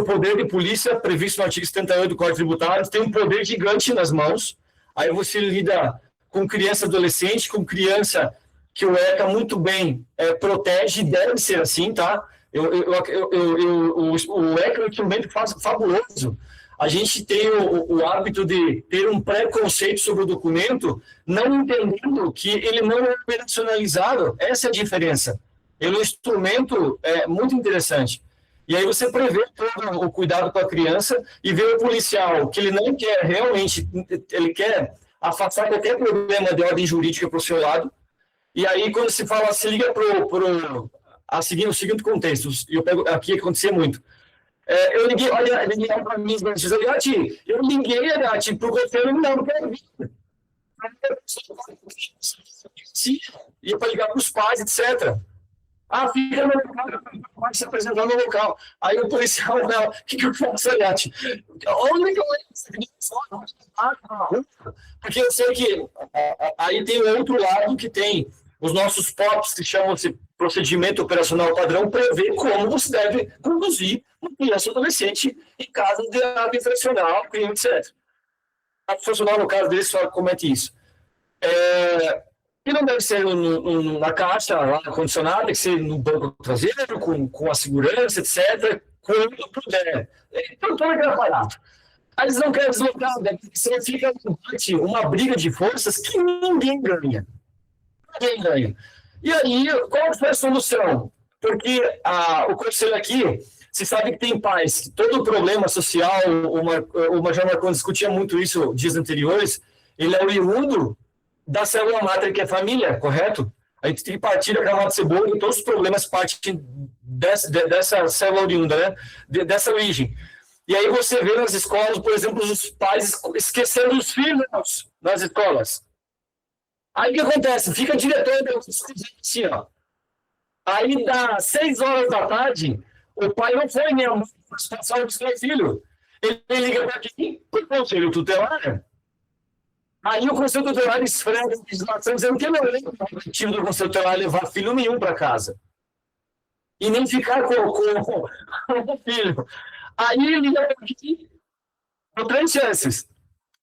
poder de polícia previsto no artigo 78 do Código Tributário, tem um poder gigante nas mãos. Aí você lida com criança adolescente, com criança que o ECA muito bem protege, deve ser assim, tá? O ECA é um instrumento fabuloso. A gente tem o hábito de ter um preconceito sobre o documento, não entendendo que ele não é operacionalizado. Essa é a diferença. Ele é um instrumento muito interessante. E aí você prevê todo o cuidado com a criança e vê o policial que ele não quer realmente, ele quer afastar qualquer problema de ordem jurídica para o seu lado. E aí quando se fala, se liga o seguinte contexto, e eu pego aqui acontecia muito. Eu liguei, olha, ele ligava para mim, eu liguei, Agati, para o governo, não quero vir. Sim, ia para ligar para os pais, etc. Fica no local, pode se apresentar no local. Aí o policial, o que eu faço, Agati? Onde que eu entro? Porque eu sei que aí tem o outro lado que tem os nossos POPs, que chamam-se procedimento operacional padrão, prevê como você deve conduzir uma criança ou adolescente em caso de ato infracional, crime, etc. A funcional, no caso dele, só comete isso. E não deve ser na caixa lá condicionada, tem que ser no banco traseiro, com a segurança, etc., quando puder. Então, todo aquele aparato. Aí eles não querem deslocar, você fica uma briga de forças que ninguém ganha. Ninguém ganha. E aí, qual foi a solução? Porque o conselho aqui, você sabe que tem pais, que todo problema social, o Major Marconi discutia muito isso dias anteriores, ele é oriundo da célula máter, que é a família, correto? A gente tem que partir da camada de cebola e todos os problemas partem dessa célula oriunda, né? Dessa origem. E aí você vê nas escolas, por exemplo, os pais esquecendo os filhos nas escolas. Aí o que acontece? Fica diretor assim, ó. Aí dá 6 horas da tarde, o pai não foi nem a mãe para buscar o filho. Ele liga para quem? Para o conselho tutelar. Aí o conselho tutelar esfrega a legislação dizendo que não é o objetivo do conselho tutelar levar filho nenhum para casa. E nem ficar com o filho. Aí ele liga para quem? Com 3 chances.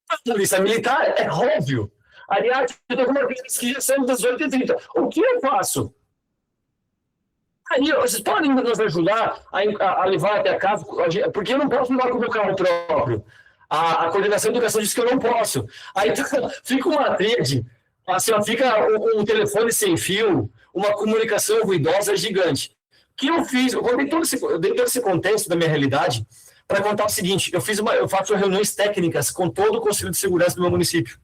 A polícia militar é óbvio. Aliás, eu estou com uma criança que já saiu das 8h30. O que eu faço? Aí, vocês podem nos ajudar a levar até a casa, porque eu não posso levar com o meu carro próprio. A coordenação de educação diz que eu não posso. Aí fica uma tríade Assim, ó, fica um telefone sem fio, uma comunicação ruidosa gigante. O que eu fiz? Eu dei todo esse contexto da minha realidade para contar o seguinte: eu faço reuniões técnicas com todo o Conselho de Segurança do meu município.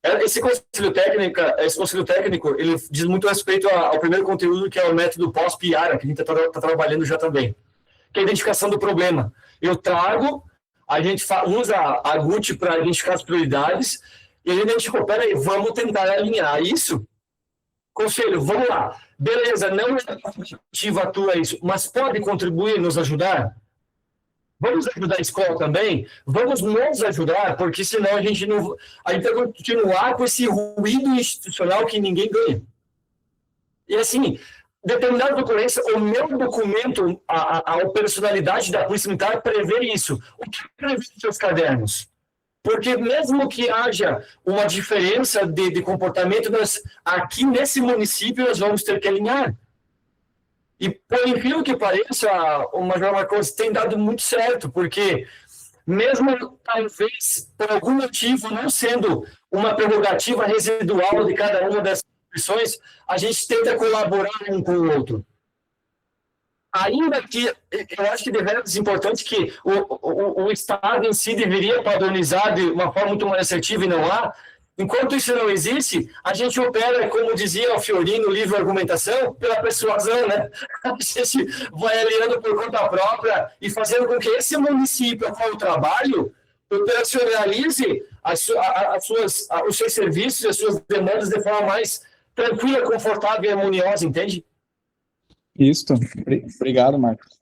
Esse conselho técnico, ele diz muito respeito ao primeiro conteúdo, que é o método pós-piara, que a gente está trabalhando já também, que é a identificação do problema. Eu trago, a gente usa a GUT para identificar as prioridades, e a gente identificou, peraí, vamos tentar alinhar isso. Conselho, vamos lá. Beleza, não é ativa atua isso, mas pode contribuir, nos ajudar? Vamos ajudar a escola também? Vamos nos ajudar, porque senão a gente vai continuar com esse ruído institucional que ninguém ganha. E assim, determinada ocorrência, o meu documento, a operacionalidade da Polícia Militar prevê isso. O que prevê nos seus cadernos? Porque mesmo que haja uma diferença de comportamento, aqui nesse município nós vamos ter que alinhar. E, por incrível que pareça, o Major Marcos tem dado muito certo, porque mesmo, talvez, por algum motivo, não sendo uma prerrogativa residual de cada uma dessas instituições, a gente tenta colaborar um com o outro. Ainda que, eu acho que deveras importante que o Estado em si deveria padronizar de uma forma muito mais assertiva e não há. Enquanto isso não existe, a gente opera, como dizia o Fiorini no livro Argumentação, pela persuasão, né? A gente vai aliando por conta própria e fazendo com que esse município a qual eu trabalho operacionalize os seus serviços e as suas demandas de forma mais tranquila, confortável e harmoniosa, entende? Isso, obrigado, Marcos.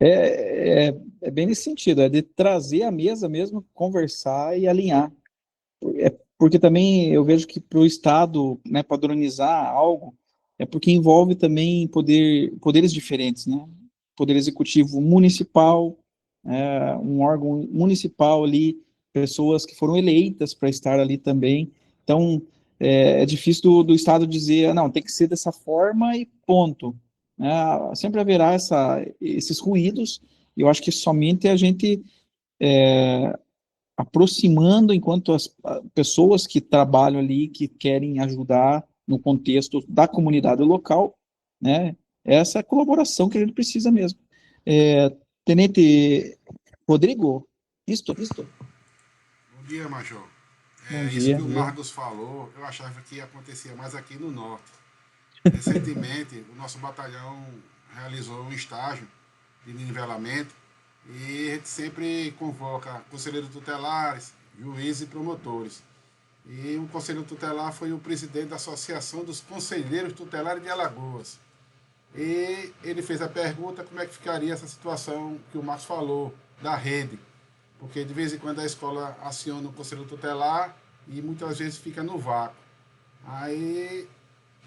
É bem nesse sentido, é de trazer à mesa mesmo, conversar e alinhar. Porque também eu vejo que para o Estado, né, padronizar algo, é porque envolve também poderes diferentes, né? Poder executivo municipal, um órgão municipal ali, pessoas que foram eleitas para estar ali também. Então, é difícil do Estado dizer, não, tem que ser dessa forma e ponto. Sempre haverá esses ruídos, e eu acho que somente a gente aproximando, enquanto as pessoas que trabalham ali, que querem ajudar no contexto da comunidade local, né, essa é a colaboração que a gente precisa mesmo. Tenente Rodrigo, isto. Bom dia, Major. Bom Isso dia. que o Marcos falou, eu achava que acontecia mais aqui no Norte. Recentemente, o nosso batalhão realizou um estágio de nivelamento e a gente sempre convoca conselheiros tutelares, juízes e promotores. E o conselheiro tutelar foi o presidente da Associação dos Conselheiros Tutelares de Alagoas. E ele fez a pergunta como é que ficaria essa situação que o Marcos falou, da rede. Porque de vez em quando a escola aciona o conselheiro tutelar e muitas vezes fica no vácuo. Aí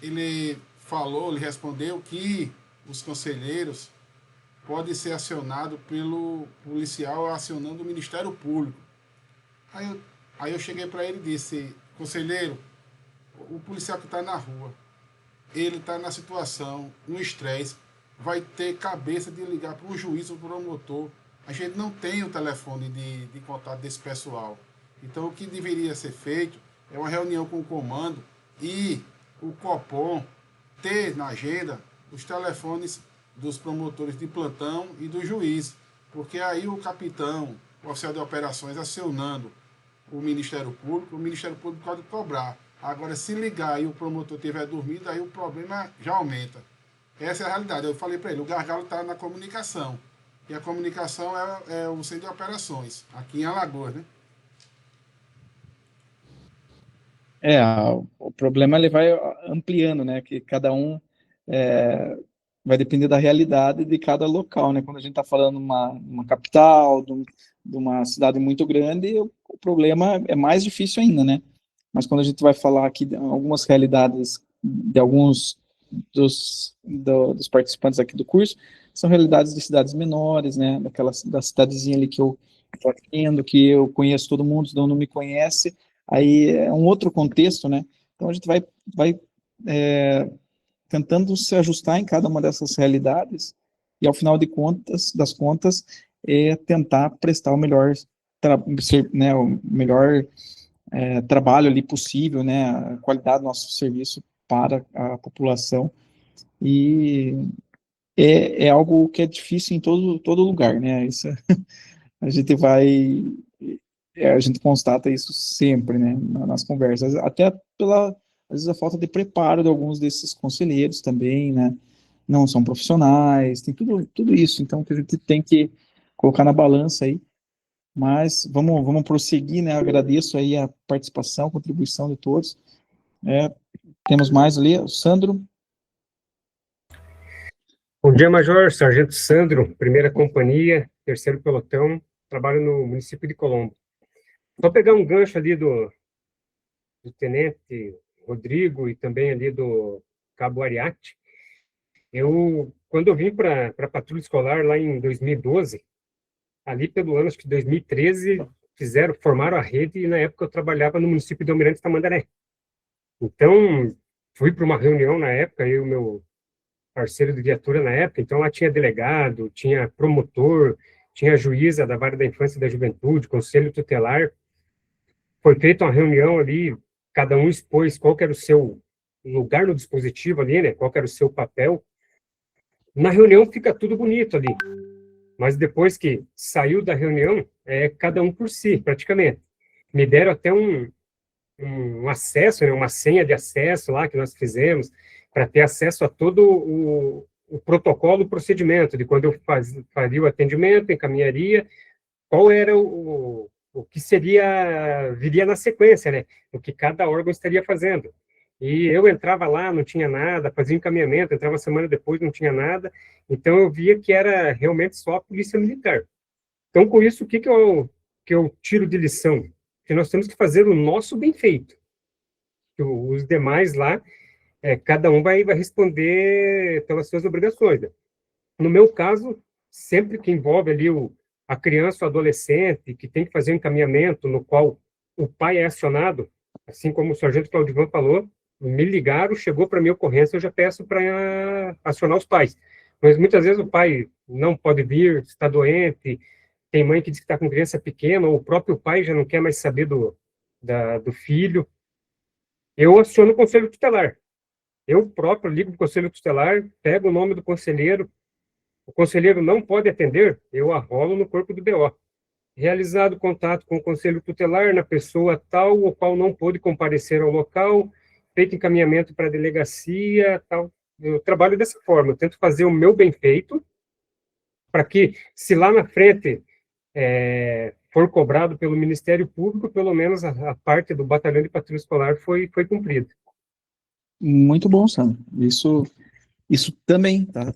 ele respondeu que os conselheiros podem ser acionados pelo policial acionando o Ministério Público. Aí eu cheguei para ele e disse, conselheiro, o policial que está na rua, ele está na situação, no estresse, vai ter cabeça de ligar para um juiz ou para um promotor. A gente não tem o telefone de contato desse pessoal. Então, o que deveria ser feito é uma reunião com o comando e o Copom ter na agenda os telefones dos promotores de plantão e do juiz, porque aí o capitão, o oficial de operações, acionando o Ministério Público pode cobrar. Agora, se ligar e o promotor tiver dormido, aí o problema já aumenta. Essa é a realidade. Eu falei para ele, o gargalo está na comunicação. E a comunicação é o centro de operações, aqui em Alagoas, né? O problema ele vai ampliando, né? Que cada um vai depender da realidade de cada local, né? Quando a gente está falando uma capital, de uma cidade muito grande, o problema é mais difícil ainda, né? Mas quando a gente vai falar aqui de algumas realidades de alguns dos participantes aqui do curso, são realidades de cidades menores, né? Da cidadezinha ali que eu estou atendendo, que eu conheço todo mundo, senão não me conhece, aí é um outro contexto, né? Então a gente vai tentando se ajustar em cada uma dessas realidades e ao final das contas tentar prestar o melhor, né, o melhor trabalho ali possível, né, a qualidade do nosso serviço para a população, e é algo que é difícil em todo lugar, né, isso a gente a gente constata isso sempre, né, nas conversas, até às vezes, a falta de preparo de alguns desses conselheiros também, né, não são profissionais, tem tudo isso, então, que a gente tem que colocar na balança aí, mas vamos prosseguir, né, eu agradeço aí a participação, a contribuição de todos, temos mais ali, o Sandro. Bom dia, Major, Sargento Sandro, primeira companhia, terceiro pelotão, trabalho no município de Colombo. Só pegar um gancho ali do tenente Rodrigo e também ali do Cabo Ariate. Quando eu vim para a patrulha escolar lá em 2012, ali pelo ano, acho que 2013, formaram a rede e na época eu trabalhava no município de Almirante Tamandaré. Então, fui para uma reunião na época, eu e o meu parceiro de viatura na época, então lá tinha delegado, tinha promotor, tinha juíza da Vara da Infância e da Juventude, conselho tutelar. Foi feita uma reunião ali, cada um expôs qual que era o seu lugar no dispositivo ali, né, qual que era o seu papel. Na reunião fica tudo bonito ali, mas depois que saiu da reunião, cada um por si, praticamente. Me deram até um acesso, né, uma senha de acesso lá que nós fizemos, para ter acesso a todo o protocolo, o procedimento, de quando eu faria o atendimento, encaminharia, qual era o que viria na sequência, né, o que cada órgão estaria fazendo. E eu entrava lá, não tinha nada, fazia encaminhamento, entrava semana depois, não tinha nada, então eu via que era realmente só a polícia militar. Então, com isso, o que eu tiro de lição? Que nós temos que fazer o nosso bem feito. Os demais lá, cada um vai responder pelas suas obrigações. Né? No meu caso, sempre que envolve ali a criança ou adolescente, que tem que fazer um encaminhamento no qual o pai é acionado, assim como o sargento Claudivan falou, me ligaram, chegou para a minha ocorrência, eu já peço para acionar os pais. Mas muitas vezes o pai não pode vir, está doente, tem mãe que diz que está com criança pequena, ou o próprio pai já não quer mais saber do filho. Eu aciono o conselho tutelar. Eu próprio ligo para o conselho tutelar, pego o nome do conselheiro, o conselheiro não pode atender, eu arrolo no corpo do BO. Realizado contato com o conselho tutelar na pessoa tal ou qual não pôde comparecer ao local, feito encaminhamento para a delegacia, tal. Eu trabalho dessa forma, eu tento fazer o meu bem feito, para que, se lá na frente for cobrado pelo Ministério Público, pelo menos a parte do batalhão de patrulha escolar foi cumprida. Muito bom, Sandro. Isso também, tá?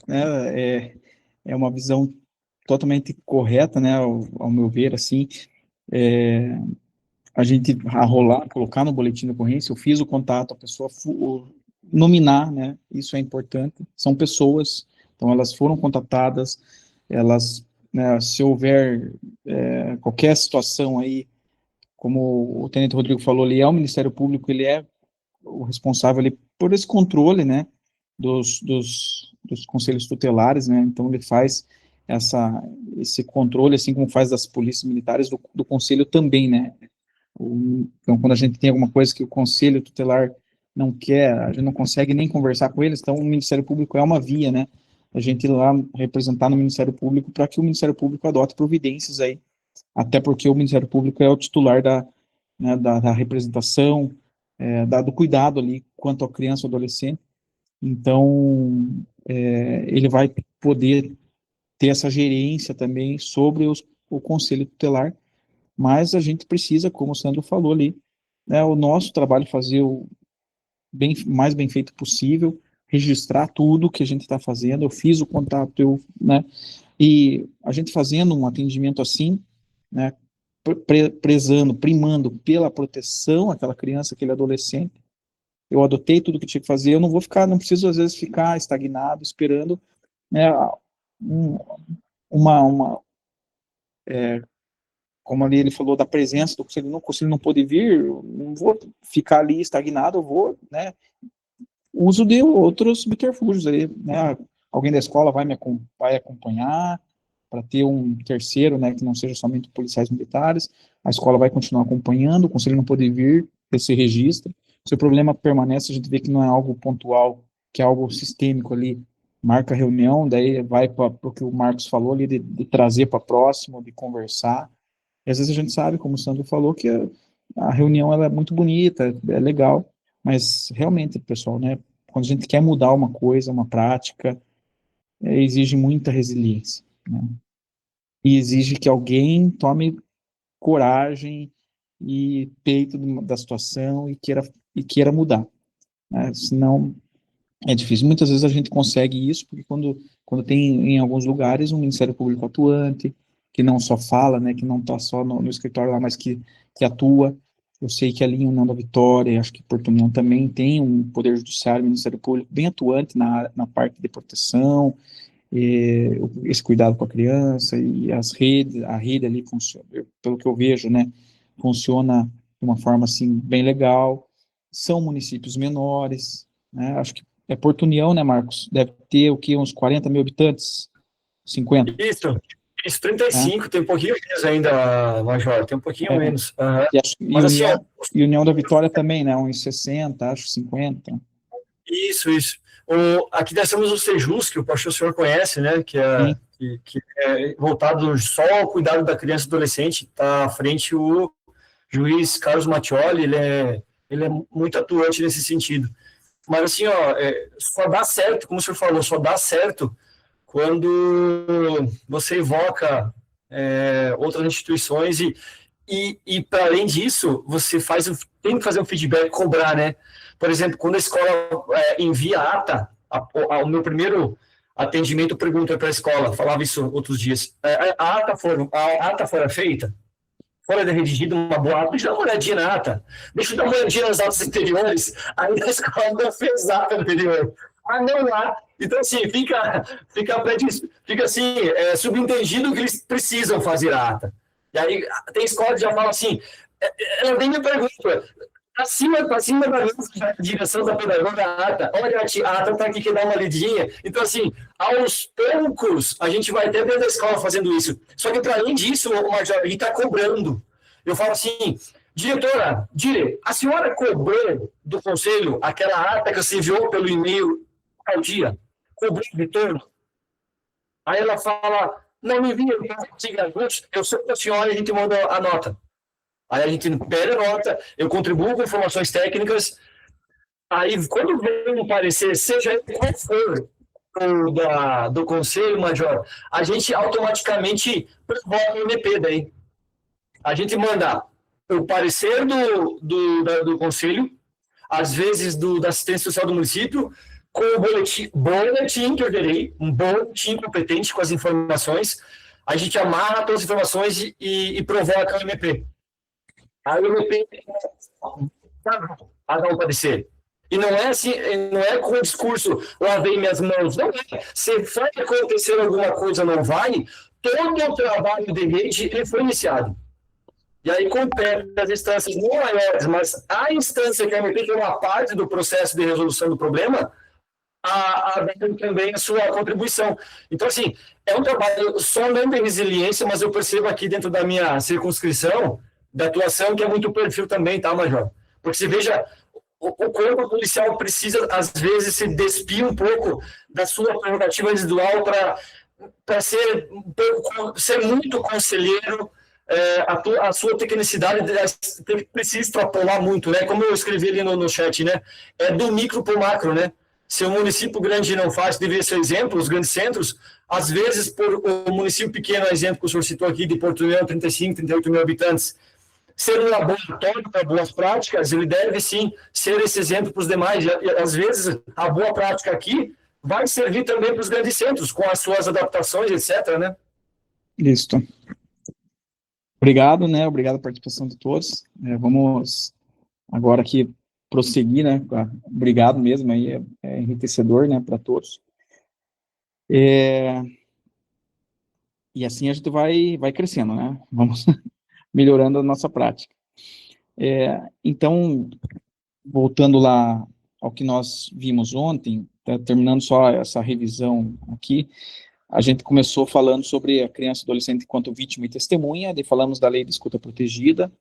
É uma visão totalmente correta, né, ao meu ver, assim, a gente colocar no boletim de ocorrência, eu fiz o contato, a pessoa nominar, né, isso é importante, são pessoas, então elas foram contatadas, elas, né, se houver qualquer situação aí, como o tenente Rodrigo falou, ele é o Ministério Público, ele é o responsável ali por esse controle, né, dos conselhos tutelares, né, então ele faz esse controle, assim como faz das polícias militares, do conselho também, né, então quando a gente tem alguma coisa que o conselho tutelar não quer, a gente não consegue nem conversar com eles, então o Ministério Público é uma via, né, a gente ir lá representar no Ministério Público para que o Ministério Público adote providências aí, até porque o Ministério Público é o titular da representação, do cuidado ali quanto à criança ou adolescente, então ele vai poder ter essa gerência também sobre o conselho tutelar, mas a gente precisa, como o Sandro falou ali, né, o nosso trabalho fazer o mais bem feito possível, registrar tudo que a gente está fazendo, eu fiz o contato, né, e a gente fazendo um atendimento assim, né, primando pela proteção àquela criança, aquele adolescente, eu adotei tudo que tinha que fazer, eu não preciso às vezes ficar estagnado, esperando, né, como ali ele falou da presença do conselho, o conselho não pôde vir, eu não vou ficar ali estagnado, eu vou, né, uso de outros subterfúgios aí, né, alguém da escola vai acompanhar, para ter um terceiro, né, que não seja somente policiais militares. A escola vai continuar acompanhando, o conselho não pode vir, esse registro. Se o problema permanece, a gente vê que não é algo pontual, que é algo sistêmico ali, marca a reunião, daí vai para o que o Marcos falou ali, de trazer para próximo, de conversar. E às vezes a gente sabe, como o Sandro falou, que a reunião ela é muito bonita, é legal, mas realmente, pessoal, né, quando a gente quer mudar uma coisa, uma prática, exige muita resiliência, né? E exige que alguém tome coragem e peito da situação e queira mudar, né? Senão é difícil. Muitas vezes a gente consegue isso, porque quando tem em alguns lugares um Ministério Público atuante, que não só fala, né, que não está só no escritório lá, mas que atua. Eu sei que ali em União da Vitória, acho que Porto União também tem um Poder Judiciário, Ministério Público bem atuante na parte de proteção, esse cuidado com a criança, e a rede ali funciona, pelo que eu vejo, né, funciona de uma forma, assim, bem legal. São municípios menores, né, acho que Porto União, né, Marcos? Deve ter, o quê, uns 40 mil habitantes? 50? Isso, 35, tem um pouquinho menos ainda, Major, tem um pouquinho menos. Mas assim, e União da Vitória também, né, uns 60, acho, 50. Isso. Aqui nós temos o Sejus, que o senhor conhece, né, que é voltado só ao cuidado da criança e adolescente. Está à frente o juiz Carlos Mattioli, ele é muito atuante nesse sentido. Mas assim, só dá certo, como o senhor falou, só dá certo quando você evoca outras instituições e para além disso, você tem que fazer um feedback, cobrar, né? Por exemplo, quando a escola envia a ata, o meu primeiro atendimento pergunta para a escola, falava isso outros dias, a ata fora feita, fora de redigida uma boa ata, deixa eu dar uma olhadinha na ata, deixa eu dar uma olhadinha nas atas anteriores, aí a escola não fez ata anterior. Não lá. Então, assim, fica assim, subentendido que eles precisam fazer a ata. E aí tem escola que já fala assim, ela nem me pergunta, acima da direção da pedagoga a ata, olha, a ata está aqui, quer dar uma lidinha. Então, assim, aos poucos, a gente vai até dentro da escola fazendo isso. Só que, para além disso, a gente está cobrando. Eu falo assim, diretora, a senhora cobrou do conselho aquela ata que você enviou pelo e-mail ao dia? Cobrou o retorno? Aí ela fala, não me envia, eu sou a senhora e a gente manda a nota. Aí a gente pede a nota, eu contribuo com informações técnicas, aí quando vem um parecer, seja qual for do Conselho, Major, a gente automaticamente provoca o MP daí. A gente manda o parecer do Conselho, às vezes da assistência social do município, com o boletim que eu gerei, um boletim competente com as informações, a gente amarra todas as informações e provoca o MP. Aí o MP a dar um parecer. E não é assim, não é com o discurso, lavei minhas mãos, não é. Se vai acontecer alguma coisa, não vai, todo o trabalho de rede ele foi iniciado. E aí compete as instâncias não maiores, mas a instância que é uma parte do processo de resolução do problema, a também a sua contribuição. Então, assim, é um trabalho só não de resiliência, mas eu percebo aqui dentro da minha circunscrição, da atuação, que é muito perfil também, tá, Major? Porque você veja, o corpo policial precisa, às vezes, se despir um pouco da sua prerrogativa residual para ser muito conselheiro, a sua tecnicidade precisa extrapolar muito, né? Como eu escrevi ali no chat, né? É do micro para o macro, né? Se o município grande não faz, deveria ser exemplo, os grandes centros, às vezes, por o município pequeno, exemplo que o senhor citou aqui, de Porto União, 35, 38 mil habitantes, ser um laboratório para boas práticas, ele deve, sim, ser esse exemplo para os demais. E, às vezes, a boa prática aqui vai servir também para os grandes centros, com as suas adaptações, etc., né? Isso. Obrigado, né? Obrigado a participação de todos. Vamos agora aqui prosseguir, né? Obrigado mesmo, aí é enriquecedor, né, para todos. E assim a gente vai crescendo, né? Vamos melhorando a nossa prática. Então, voltando lá ao que nós vimos ontem, terminando só essa revisão aqui, a gente começou falando sobre a criança e adolescente enquanto vítima e testemunha, daí falamos da lei de escuta protegida,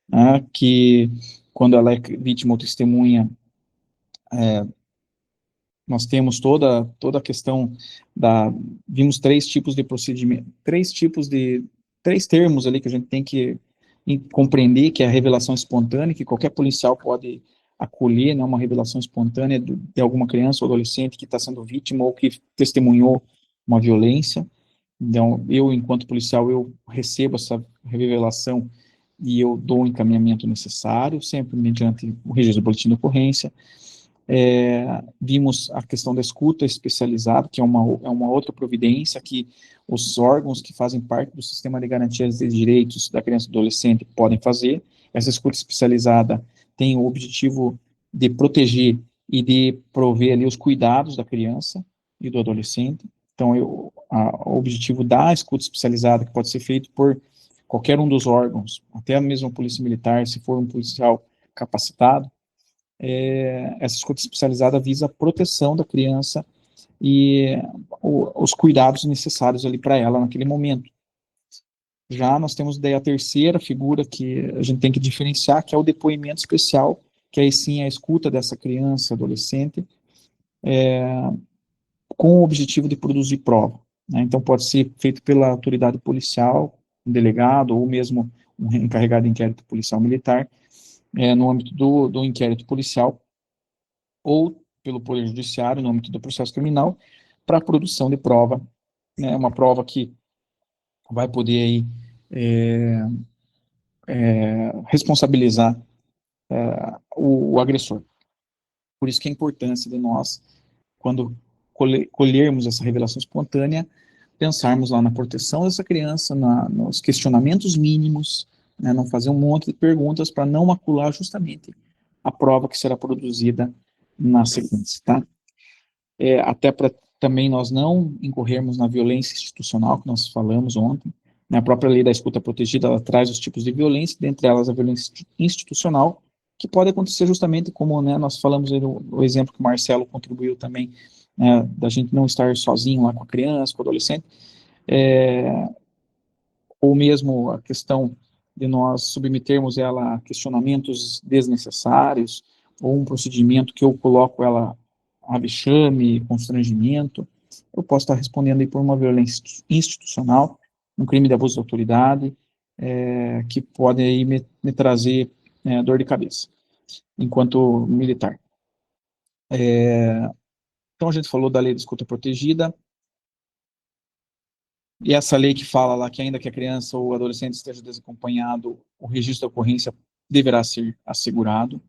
né, que quando ela é vítima ou testemunha, nós temos toda a questão vimos três tipos de procedimento, três termos ali que a gente tem que compreender, que é a revelação espontânea, que qualquer policial pode acolher, né, uma revelação espontânea de alguma criança ou adolescente que está sendo vítima ou que testemunhou uma violência. Então, eu, enquanto policial, eu recebo essa revelação e eu dou o encaminhamento necessário, sempre mediante o registro do boletim de ocorrência. Vimos a questão da escuta especializada, que é uma outra providência que os órgãos que fazem parte do sistema de garantias de direitos da criança e do adolescente podem fazer. Essa escuta especializada tem o objetivo de proteger e de prover ali os cuidados da criança e do adolescente. Então, o objetivo da escuta especializada, que pode ser feito por qualquer um dos órgãos, até mesmo a polícia militar, se for um policial capacitado, essa escuta especializada visa a proteção da criança e os cuidados necessários ali para ela naquele momento. Já nós temos daí a terceira figura que a gente tem que diferenciar, que é o depoimento especial, que aí sim é a escuta dessa criança, adolescente, com o objetivo de produzir prova, né? Então pode ser feito pela autoridade policial, um delegado, ou mesmo um encarregado de inquérito policial militar, no âmbito do inquérito policial, ou pelo Poder Judiciário, no âmbito do processo criminal, para a produção de prova, né, uma prova que vai poder aí, responsabilizar o agressor. Por isso que a importância de nós, quando colhermos essa revelação espontânea, pensarmos lá na proteção dessa criança, nos questionamentos mínimos, né, não fazer um monte de perguntas para não macular justamente a prova que será produzida na sequência, tá? Até para também nós não incorrermos na violência institucional, que nós falamos ontem, né, a própria lei da escuta protegida, ela traz os tipos de violência, dentre elas a violência institucional, que pode acontecer justamente como, né, nós falamos aí no exemplo que o Marcelo contribuiu também, né, da gente não estar sozinho lá com a criança, com o adolescente, ou mesmo a questão de nós submetermos ela a questionamentos desnecessários, ou um procedimento que eu coloco ela a vexame, constrangimento, eu posso estar respondendo aí por uma violência institucional, um crime de abuso de autoridade, que pode aí me trazer dor de cabeça, enquanto militar. Então a gente falou da lei de escuta protegida, e essa lei que fala lá que ainda que a criança ou adolescente esteja desacompanhado, o registro da ocorrência deverá ser assegurado.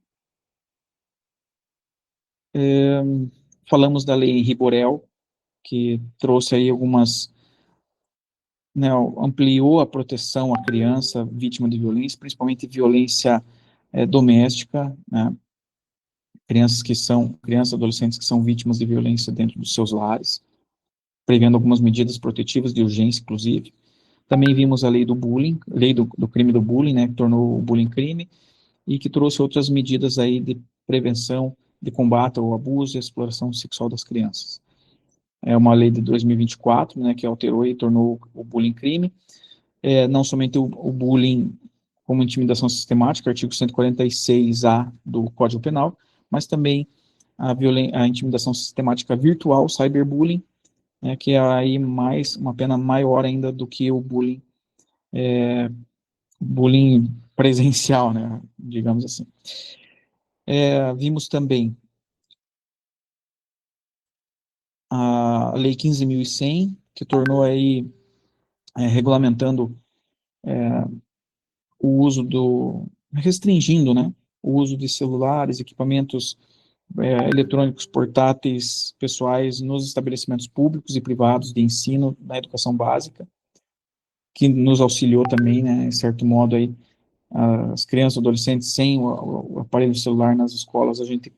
Falamos da lei Riborel, que trouxe aí algumas, né, ampliou a proteção à criança vítima de violência, principalmente violência doméstica, né, crianças e adolescentes que são vítimas de violência dentro dos seus lares, prevendo algumas medidas protetivas de urgência, inclusive. Também vimos a lei do bullying, lei do crime do bullying, né, que tornou o bullying crime, e que trouxe outras medidas aí de prevenção, de combate ao abuso e à exploração sexual das crianças. É uma lei de 2024, né, que alterou e tornou o bullying crime, não somente o bullying como intimidação sistemática, artigo 146A do Código Penal, mas também a intimidação sistemática virtual, cyberbullying, né, que é aí uma pena maior ainda do que o bullying presencial, né, digamos assim. Vimos também a Lei 15.100, que tornou aí, regulamentando o uso restringindo, né, o uso de celulares, equipamentos eletrônicos portáteis pessoais nos estabelecimentos públicos e privados de ensino da educação básica, que nos auxiliou também, né, em certo modo, aí, as crianças e adolescentes sem o aparelho celular nas escolas, a gente,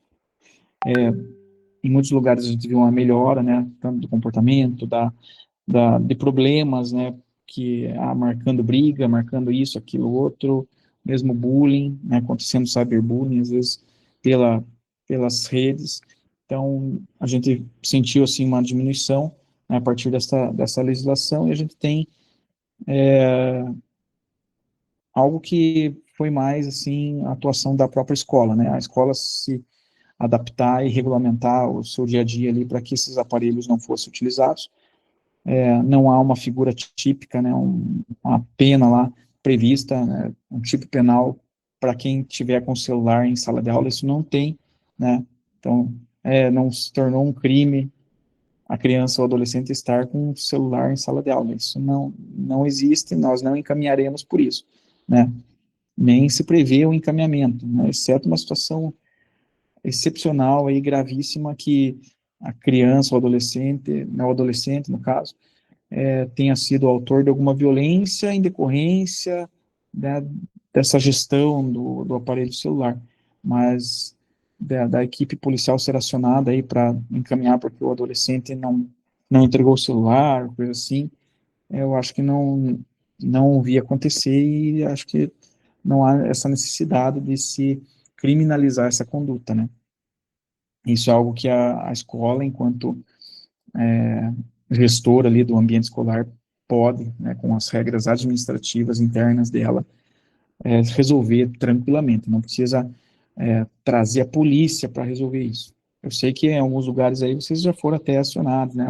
em muitos lugares a gente viu uma melhora, né, tanto do comportamento, de problemas, né, que marcando briga, marcando isso, aquilo, outro, mesmo bullying, né, acontecendo cyberbullying, às vezes pelas redes. Então, a gente sentiu, assim, uma diminuição né, a partir dessa legislação, e a gente tem algo que foi mais, assim, a atuação da própria escola, né, a escola se adaptar e regulamentar o seu dia a dia ali para que esses aparelhos não fossem utilizados. Não há uma figura típica, né, uma pena lá prevista, né, um tipo penal para quem tiver com celular em sala de aula, isso não tem, né, então não se tornou um crime a criança ou adolescente estar com um celular em sala de aula, isso não existe, nós não encaminharemos por isso, né, nem se prevê o encaminhamento, né, exceto uma situação excepcional e gravíssima que a criança ou adolescente, né, o adolescente no caso, tenha sido autor de alguma violência em decorrência, né, dessa gestão do aparelho celular, mas da equipe policial ser acionada aí para encaminhar porque o adolescente não entregou o celular, coisa assim, eu acho que não vi acontecer e acho que não há essa necessidade de se criminalizar essa conduta, né. Isso é algo que a escola, enquanto gestora ali do ambiente escolar, pode, né, com as regras administrativas internas dela, resolver tranquilamente, não precisa trazer a polícia para resolver isso. Eu sei que em alguns lugares aí vocês já foram até acionados, né,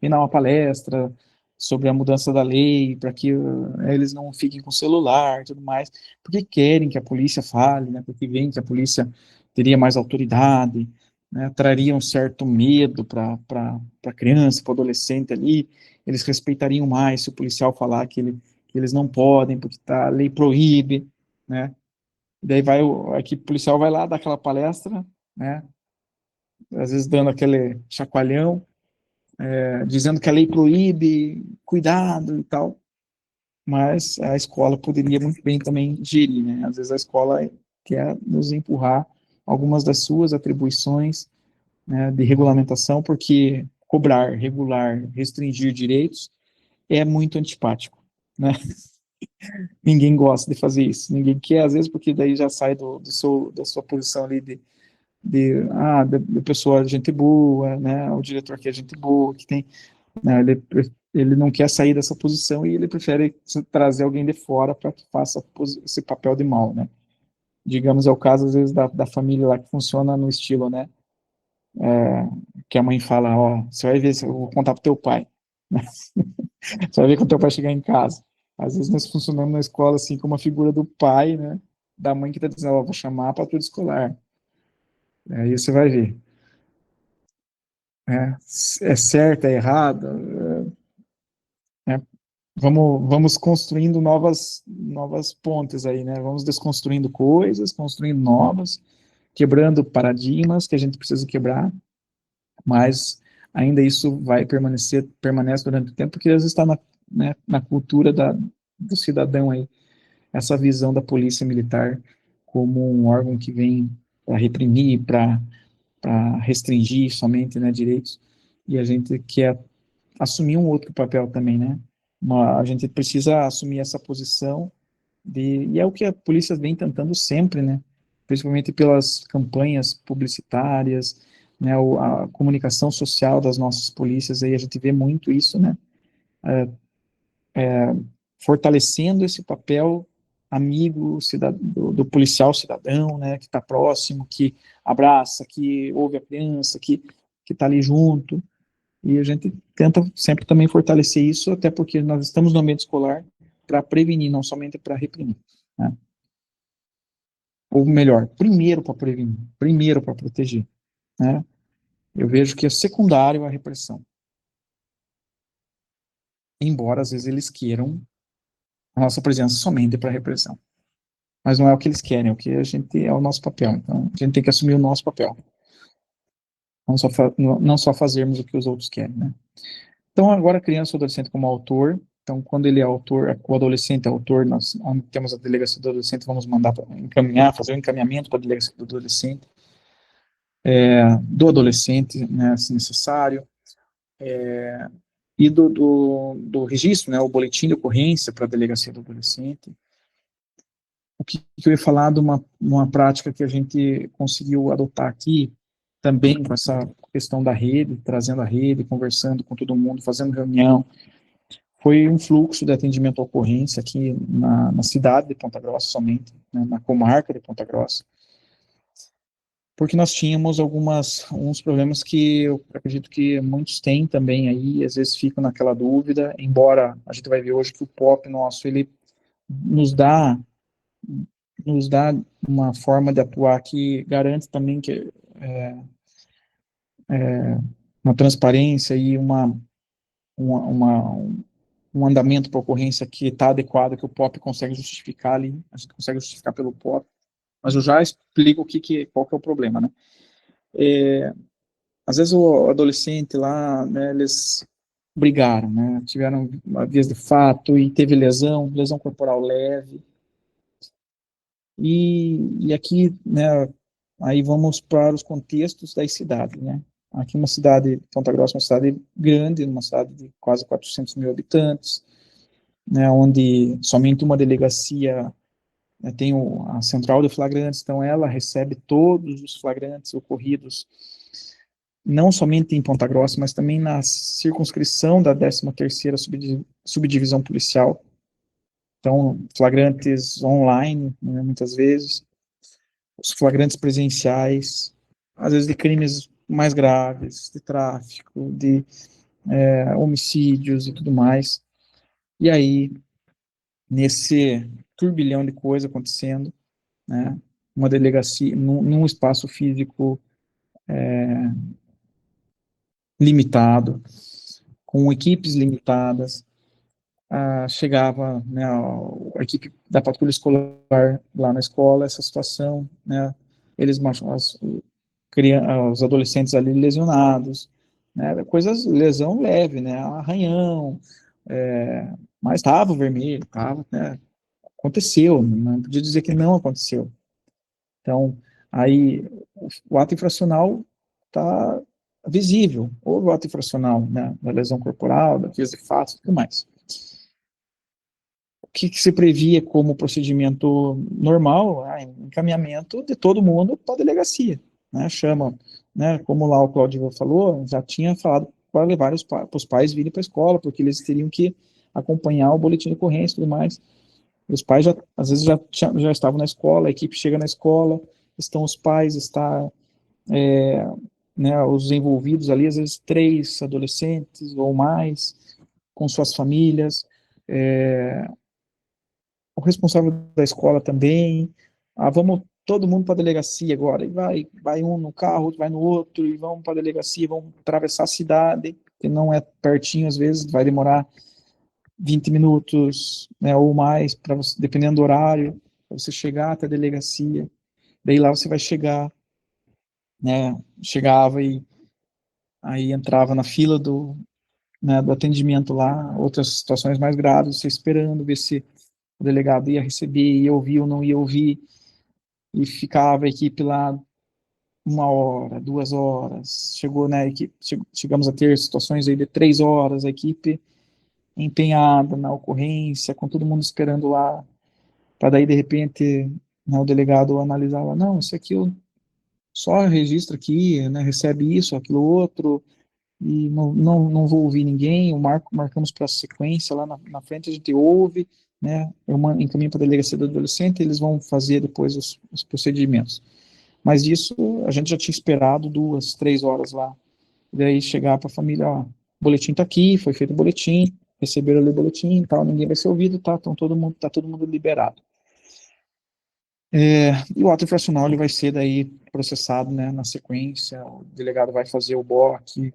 vem dar uma palestra sobre a mudança da lei, para que eles não fiquem com celular e tudo mais, porque querem que a polícia fale, né, porque veem que a polícia teria mais autoridade, né, traria um certo medo para a criança, para o adolescente ali, eles respeitariam mais se o policial falar que eles não podem, porque a lei proíbe, né, daí a equipe policial vai lá dar aquela palestra, né, às vezes dando aquele chacoalhão, dizendo que a lei proíbe, cuidado e tal, mas a escola poderia muito bem também gerir, né, às vezes a escola quer nos empurrar algumas das suas atribuições, né, de regulamentação, porque cobrar, regular, restringir direitos é muito antipático, né, ninguém gosta de fazer isso, ninguém quer, às vezes, porque daí já sai da sua posição ali da pessoa gente boa, né, o diretor que é gente boa, que tem, né, ele não quer sair dessa posição e ele prefere trazer alguém de fora para que faça esse papel de mal, né. Digamos, é o caso, às vezes, da família lá que funciona no estilo, né, que a mãe fala, ó, você vai ver, eu vou contar pro teu pai, né? Você vai ver quando teu pai chegar em casa. Às vezes nós funcionamos na escola assim como a figura do pai, né, da mãe que está dizendo, ó, vou chamar a patrulha escolar. Aí você vai ver. É certo, é errado, vamos construindo novas pontes aí, né, vamos desconstruindo coisas, construindo novas, quebrando paradigmas que a gente precisa quebrar, mas ainda isso permanece durante o tempo, porque às vezes está na cultura do cidadão aí, essa visão da polícia militar como um órgão que vem para reprimir, para restringir somente, né, direitos, e a gente quer assumir um outro papel também, né, a gente precisa assumir essa posição, e é o que a polícia vem tentando sempre, né, principalmente pelas campanhas publicitárias, né, a comunicação social das nossas polícias, aí a gente vê muito isso, né, fortalecendo esse papel amigo do policial cidadão, né, que está próximo, que abraça, que ouve a criança, que está ali junto, e a gente tenta sempre também fortalecer isso, até porque nós estamos no ambiente escolar para prevenir, não somente para reprimir, né? Ou melhor, primeiro para prevenir, primeiro para proteger, né? Eu vejo que é secundário a repressão, embora às vezes eles queiram a nossa presença somente para repressão, mas não é o que eles querem, é o que é o nosso papel, então a gente tem que assumir o nosso papel, não só fazermos o que os outros querem, né? Então agora a criança ou adolescente como autor, então quando ele é autor, o adolescente é autor, nós temos a delegacia do adolescente, vamos mandar fazer o encaminhamento para a delegacia do adolescente, né, se necessário, e do registro, né, o boletim de ocorrência para a delegacia do adolescente. O que eu ia falar de uma prática que a gente conseguiu adotar aqui, também com questão da rede, trazendo a rede, conversando com todo mundo, fazendo reunião. Foi um fluxo de atendimento à ocorrência aqui na cidade de Ponta Grossa somente, né, na comarca de Ponta Grossa, porque nós tínhamos alguns problemas que eu acredito que muitos têm também aí, às vezes ficam naquela dúvida, embora a gente vai ver hoje que o POP nosso, ele nos dá uma forma de atuar que garante também que uma transparência e um andamento para ocorrência que está adequado, que o POP consegue justificar ali, a gente consegue justificar pelo POP, mas eu já explico qual que é o problema, né? Às vezes o adolescente lá, né, eles brigaram, né, tiveram uma vias de fato e teve lesão corporal leve, e aqui, né, aí vamos para os contextos das cidades, né? Aqui uma cidade, Ponta Grossa, uma cidade grande, uma cidade de quase 400 mil habitantes, né, onde somente uma delegacia, né, tem a central de flagrantes, então ela recebe todos os flagrantes ocorridos, não somente em Ponta Grossa, mas também na circunscrição da 13ª subdivisão policial. Então, flagrantes online, né, muitas vezes, os flagrantes presenciais, às vezes de crimes mais graves, de tráfico, de homicídios e tudo mais. E aí, nesse turbilhão de coisas acontecendo, né, uma delegacia, num espaço físico limitado, com equipes limitadas, chegava, né, a equipe da patrulha escolar lá na escola, essa situação, né, eles os adolescentes ali lesionados, né, lesão leve, né, arranhão, mas estava vermelho, estava, né, aconteceu, não podia dizer que não aconteceu. Então, aí, o ato infracional está visível, houve o ato infracional, né, da lesão corporal, da vias de fato e tudo mais. O que se previa como procedimento normal, encaminhamento de todo mundo para a delegacia, né, chama, né, como lá o Claudio falou, já tinha falado para levar os pais virem para a escola, porque eles teriam que acompanhar o boletim de ocorrência e tudo mais. Os pais, às vezes, já estavam na escola, a equipe chega na escola, estão os pais, né, os envolvidos ali, às vezes 3 adolescentes ou mais, com suas famílias, o responsável da escola também, vamos todo mundo para a delegacia agora, e vai um no carro, outro vai no outro, e vamos para a delegacia, vamos atravessar a cidade, que não é pertinho, às vezes, vai demorar 20 minutos, né, ou mais, dependendo do horário, para você chegar até a delegacia, daí lá você vai chegar, né, chegava e aí entrava na fila né, do atendimento lá, outras situações mais graves, você esperando, ver se o delegado ia receber, ia ouvir ou não ia ouvir, e ficava a equipe lá 1 hora, 2 horas, chegamos a ter situações aí de 3 horas, a equipe empenhada na ocorrência, com todo mundo esperando lá, para daí, de repente, né, o delegado analisar lá, não, isso aqui eu só registro aqui, né, recebe isso, aquilo outro, e não vou ouvir ninguém, marcamos para a sequência, lá na frente a gente ouve, né, eu encaminho para a delegacia do adolescente, eles vão fazer depois os procedimentos. Mas disso, a gente já tinha esperado 2, 3 horas lá, e daí chegar para a família, ó, o boletim está aqui, foi feito o boletim, receberam ali o boletim e tal, ninguém vai ser ouvido, tá, então tá todo mundo liberado. E o ato infracional, ele vai ser daí processado, né, na sequência, o delegado vai fazer o BOC,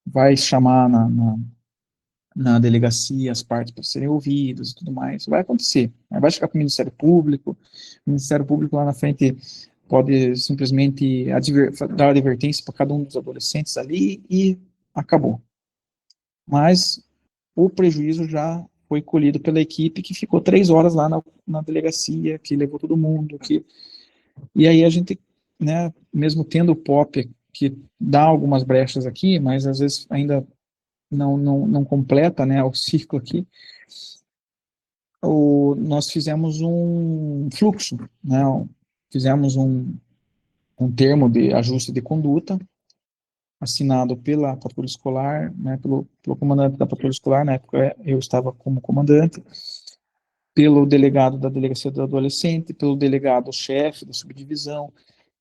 vai chamar na delegacia as partes para serem ouvidas e tudo mais, vai acontecer, vai chegar para o Ministério Público lá na frente pode simplesmente dar advertência para cada um dos adolescentes ali e acabou. Mas o prejuízo já foi colhido pela equipe que ficou 3 horas lá na delegacia, que levou todo mundo, e aí a gente, né, mesmo tendo o POP, que dá algumas brechas aqui, mas às vezes ainda não completa, né, o ciclo aqui, nós fizemos um fluxo, né, fizemos um termo de ajuste de conduta, assinado pela patrulha escolar, né, pelo comandante da patrulha escolar, na época eu estava como comandante, pelo delegado da delegacia do adolescente, pelo delegado-chefe da subdivisão,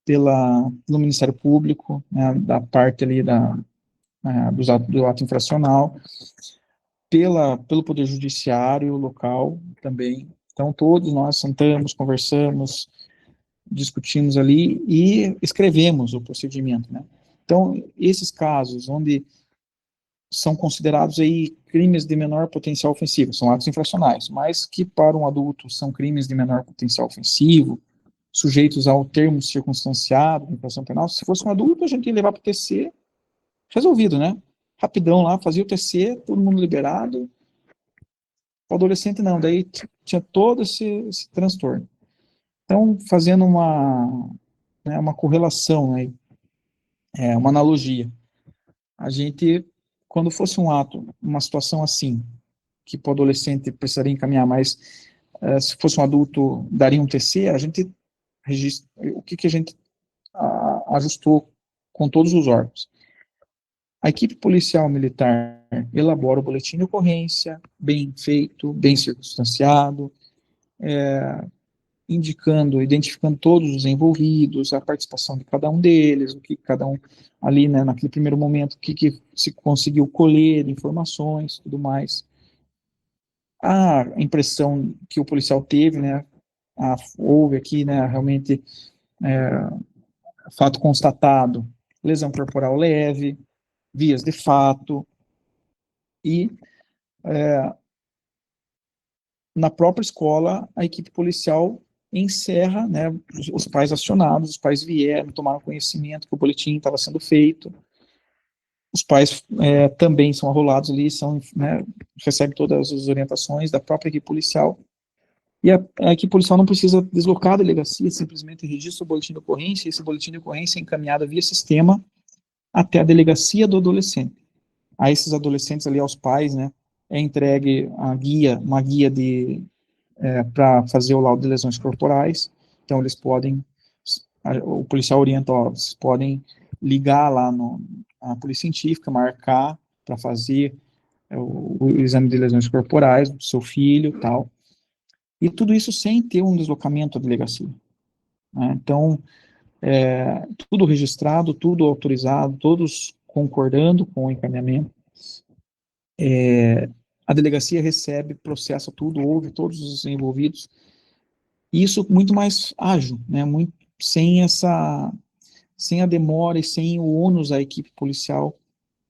pelo Ministério Público, né, da parte ali do ato infracional, pelo Poder Judiciário local também. Então, todos nós sentamos, conversamos, discutimos ali e escrevemos o procedimento, né? Então, esses casos onde são considerados aí crimes de menor potencial ofensivo, são atos infracionais, mas que para um adulto são crimes de menor potencial ofensivo, sujeitos ao termo circunstanciado de infração penal. Se fosse um adulto, a gente ia levar para o TC, resolvido, né? Rapidão lá, fazia o TC, todo mundo liberado. O adolescente não, daí tinha todo esse transtorno. Então, fazendo uma correlação aí, uma analogia, a gente, quando fosse um ato, uma situação assim, que para o adolescente precisaria encaminhar, mas se fosse um adulto, daria um TC, a gente registra, o que a gente ajustou com todos os órgãos. A equipe policial militar elabora o boletim de ocorrência, bem feito, bem circunstanciado, identificando todos os envolvidos, a participação de cada um deles, o que cada um ali, né, naquele primeiro momento, o que se conseguiu colher de informações, tudo mais. A impressão que o policial teve, né, houve aqui, né, realmente, fato constatado, lesão corporal leve, vias de fato, e na própria escola, a equipe policial encerra, né, os pais acionados, os pais vieram, tomaram conhecimento que o boletim estava sendo feito, os pais também são arrolados ali, né, recebem todas as orientações da própria equipe policial, e a equipe policial não precisa deslocar a delegacia, simplesmente registra o boletim de ocorrência, e esse boletim de ocorrência é encaminhado via sistema até a delegacia do adolescente. A esses adolescentes ali, aos pais, né, é entregue uma guia para fazer o laudo de lesões corporais. Então, eles podem, o policial orienta, vocês podem ligar lá na polícia científica, marcar para fazer o exame de lesões corporais do seu filho, tal. E tudo isso sem ter um deslocamento à delegacia, né? Então, tudo registrado, tudo autorizado, todos concordando com o encaminhamento. A delegacia recebe, processa tudo, ouve todos os envolvidos, e isso muito mais ágil, né, sem a demora e sem o ônus à equipe policial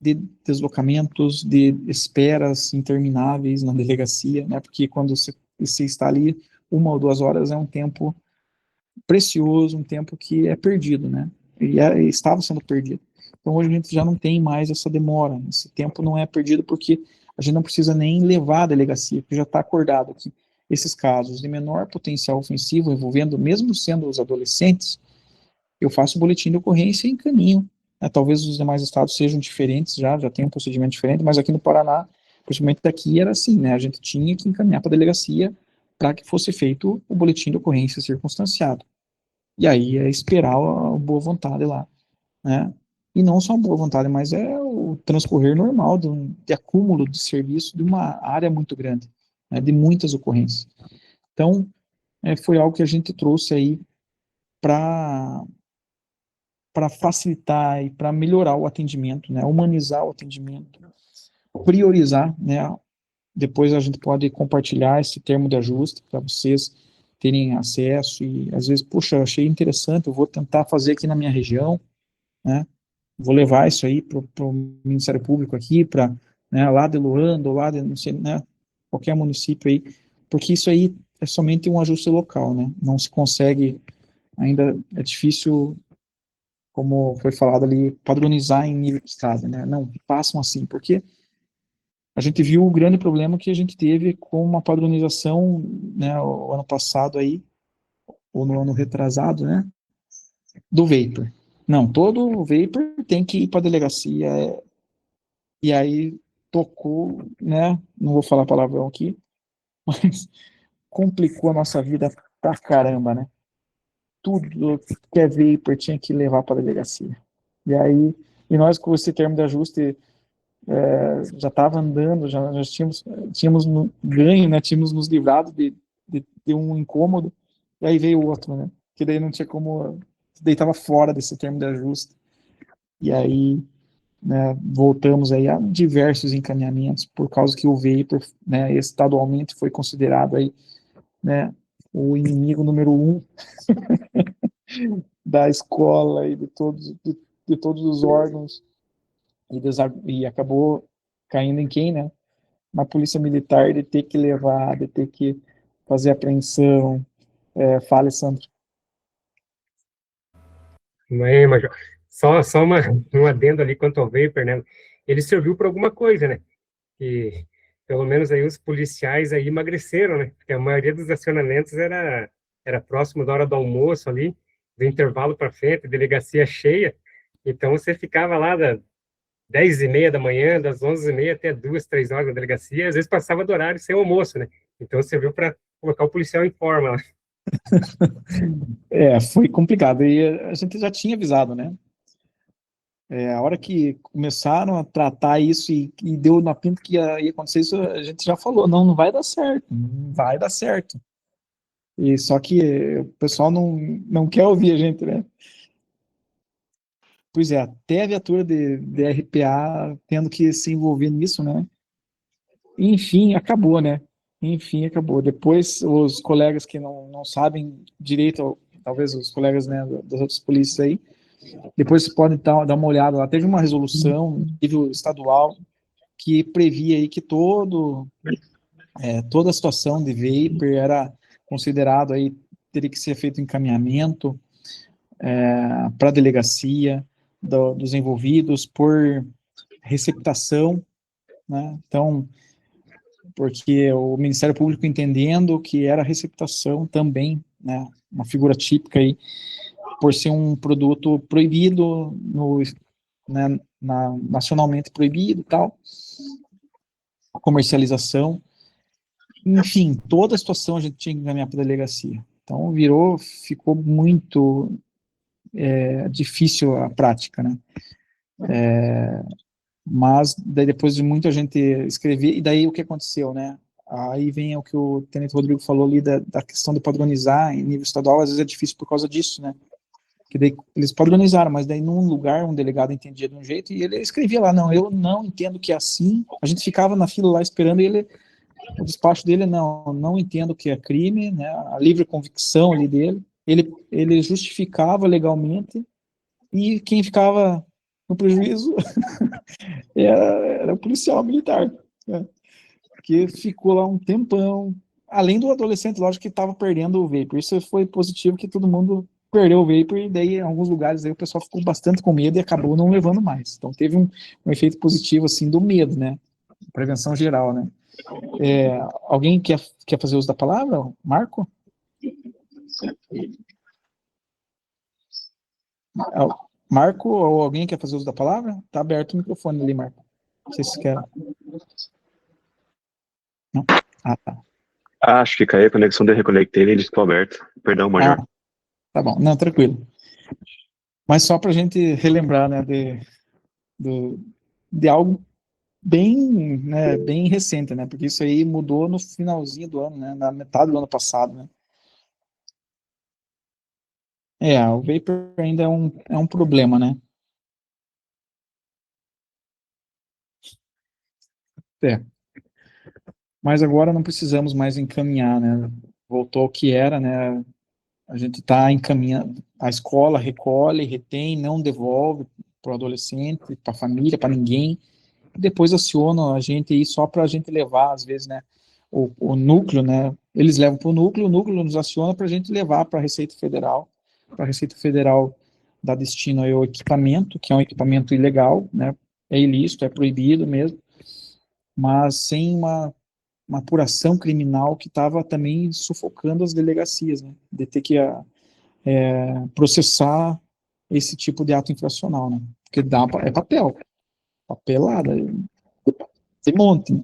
de deslocamentos, de esperas intermináveis na delegacia, né, porque quando você está ali 1 ou 2 horas é um tempo precioso, um tempo que é perdido, né, e estava sendo perdido. Então hoje a gente já não tem mais essa demora, esse tempo não é perdido porque a gente não precisa nem levar a delegacia, porque já está acordado que esses casos de menor potencial ofensivo, envolvendo, mesmo sendo os adolescentes, eu faço o boletim de ocorrência e encaminho. Né? Talvez os demais estados sejam diferentes, já tem um procedimento diferente, mas aqui no Paraná, o procedimento daqui era assim, né? A gente tinha que encaminhar para a delegacia para que fosse feito o boletim de ocorrência circunstanciado. E aí é esperar a boa vontade lá, né? E não só a boa vontade, mas é o transcorrer normal de acúmulo de serviço de uma área muito grande, né, de muitas ocorrências. Então, foi algo que a gente trouxe aí para facilitar e para melhorar o atendimento, né, humanizar o atendimento, priorizar, né, depois a gente pode compartilhar esse termo de ajuste para vocês terem acesso e, às vezes, puxa, eu achei interessante, eu vou tentar fazer aqui na minha região, né, vou levar isso aí para o Ministério Público aqui, para, né, lá de Luanda, ou lá de, não sei, né, qualquer município aí, porque isso aí é somente um ajuste local, né, não se consegue, ainda é difícil, como foi falado ali, padronizar em nível de estado, né, não, passam assim, porque a gente viu o grande problema que a gente teve com uma padronização, né, o ano passado aí, ou no ano retrasado, né, do vapor. Não, todo vapor tem que ir para a delegacia, e aí tocou, né, não vou falar palavrão aqui, mas complicou a nossa vida pra caramba, né? Tudo que é vapor tinha que levar para a delegacia. E aí E nós, com esse termo de ajuste, já estava andando, já tínhamos ganho, né? Tínhamos nos livrado de um incômodo, e aí veio o outro, né? Que daí não tinha como, daí estava fora desse termo de ajuste. E aí, né, voltamos aí a diversos encaminhamentos, por causa que o vapor, né, estadualmente foi considerado aí, né, o inimigo número 1 da escola e de todos os órgãos, e acabou caindo em quem, né? Na polícia militar, de ter que levar, de ter que fazer apreensão. Fale, Sandro. Mas só um adendo ali quanto ao vapor, né? Ele serviu para alguma coisa, né? E pelo menos aí os policiais aí emagreceram, né? Porque a maioria dos acionamentos era próximo da hora do almoço ali, do intervalo para frente, delegacia cheia. Então você ficava lá das 10h30 da manhã, das 11h30 até 2, 3 horas na delegacia, às vezes passava do horário sem almoço, né? Então serviu para colocar o policial em forma lá. Foi complicado, e a gente já tinha avisado, né? A hora que começaram a tratar isso e deu na pinta que ia acontecer isso, a gente já falou, não vai dar certo, não vai dar certo. E só que o pessoal não quer ouvir a gente, né? Pois é, até a viatura de RPA tendo que se envolver nisso, né? Enfim, acabou, né? Enfim, acabou. Depois, os colegas que não sabem direito, talvez os colegas, né, das outras polícias aí, depois vocês podem dar uma olhada lá. Teve uma resolução nível estadual que previa aí que toda a situação de vapor era considerado aí, teria que ser feito encaminhamento para a delegacia dos envolvidos por receptação, né? Então, porque o Ministério Público entendendo que era receptação também, né? Uma figura típica aí, por ser um produto proibido, né, nacionalmente proibido e tal, comercialização, enfim, toda a situação a gente tinha que encaminhar para a delegacia. Então ficou muito difícil a prática, né? Mas daí depois de muita gente escrever, e daí o que aconteceu, né? Aí vem o que o Tenente Rodrigo falou ali da questão de padronizar em nível estadual, às vezes é difícil por causa disso, né? Que daí eles padronizaram, mas daí num lugar um delegado entendia de um jeito e ele escrevia lá, não, eu não entendo que é assim. A gente ficava na fila lá esperando e o despacho dele, não entendo que é crime, né? A livre convicção ali dele, ele justificava legalmente e quem ficava no prejuízo era o policial militar, né? Que ficou lá um tempão, além do adolescente, lógico, que estava perdendo o vapor. Isso foi positivo, que todo mundo perdeu o vapor, e daí em alguns lugares aí o pessoal ficou bastante com medo e acabou não levando mais. Então teve um efeito positivo, assim, do medo, né? Prevenção geral, né? Alguém quer fazer uso da palavra? Marco? Marco, ou alguém quer fazer uso da palavra? Tá aberto o microfone ali, Marco. Não sei se quer. Não? Ah, tá. Acho que caiu a conexão de reconectei e ele ficou aberto. Perdão, Major. Tá bom. Não, tranquilo. Mas só para a gente relembrar, né, de algo bem, né, bem recente, né, porque isso aí mudou no finalzinho do ano, né, na metade do ano passado, né. O vapor ainda é um problema, né. Mas agora não precisamos mais encaminhar, né, voltou ao que era, né, a gente está encaminhando, a escola recolhe, retém, não devolve para o adolescente, para a família, para ninguém, e depois aciona a gente aí só para a gente levar, às vezes, né, o núcleo, né, eles levam para o núcleo nos aciona para a gente levar para a Receita Federal dá destino ao equipamento, que é um equipamento ilegal, né, é ilícito, é proibido mesmo, mas sem uma apuração criminal que estava também sufocando as delegacias, né, de ter que processar esse tipo de ato infracional, né, porque é papelada, tem monte, né.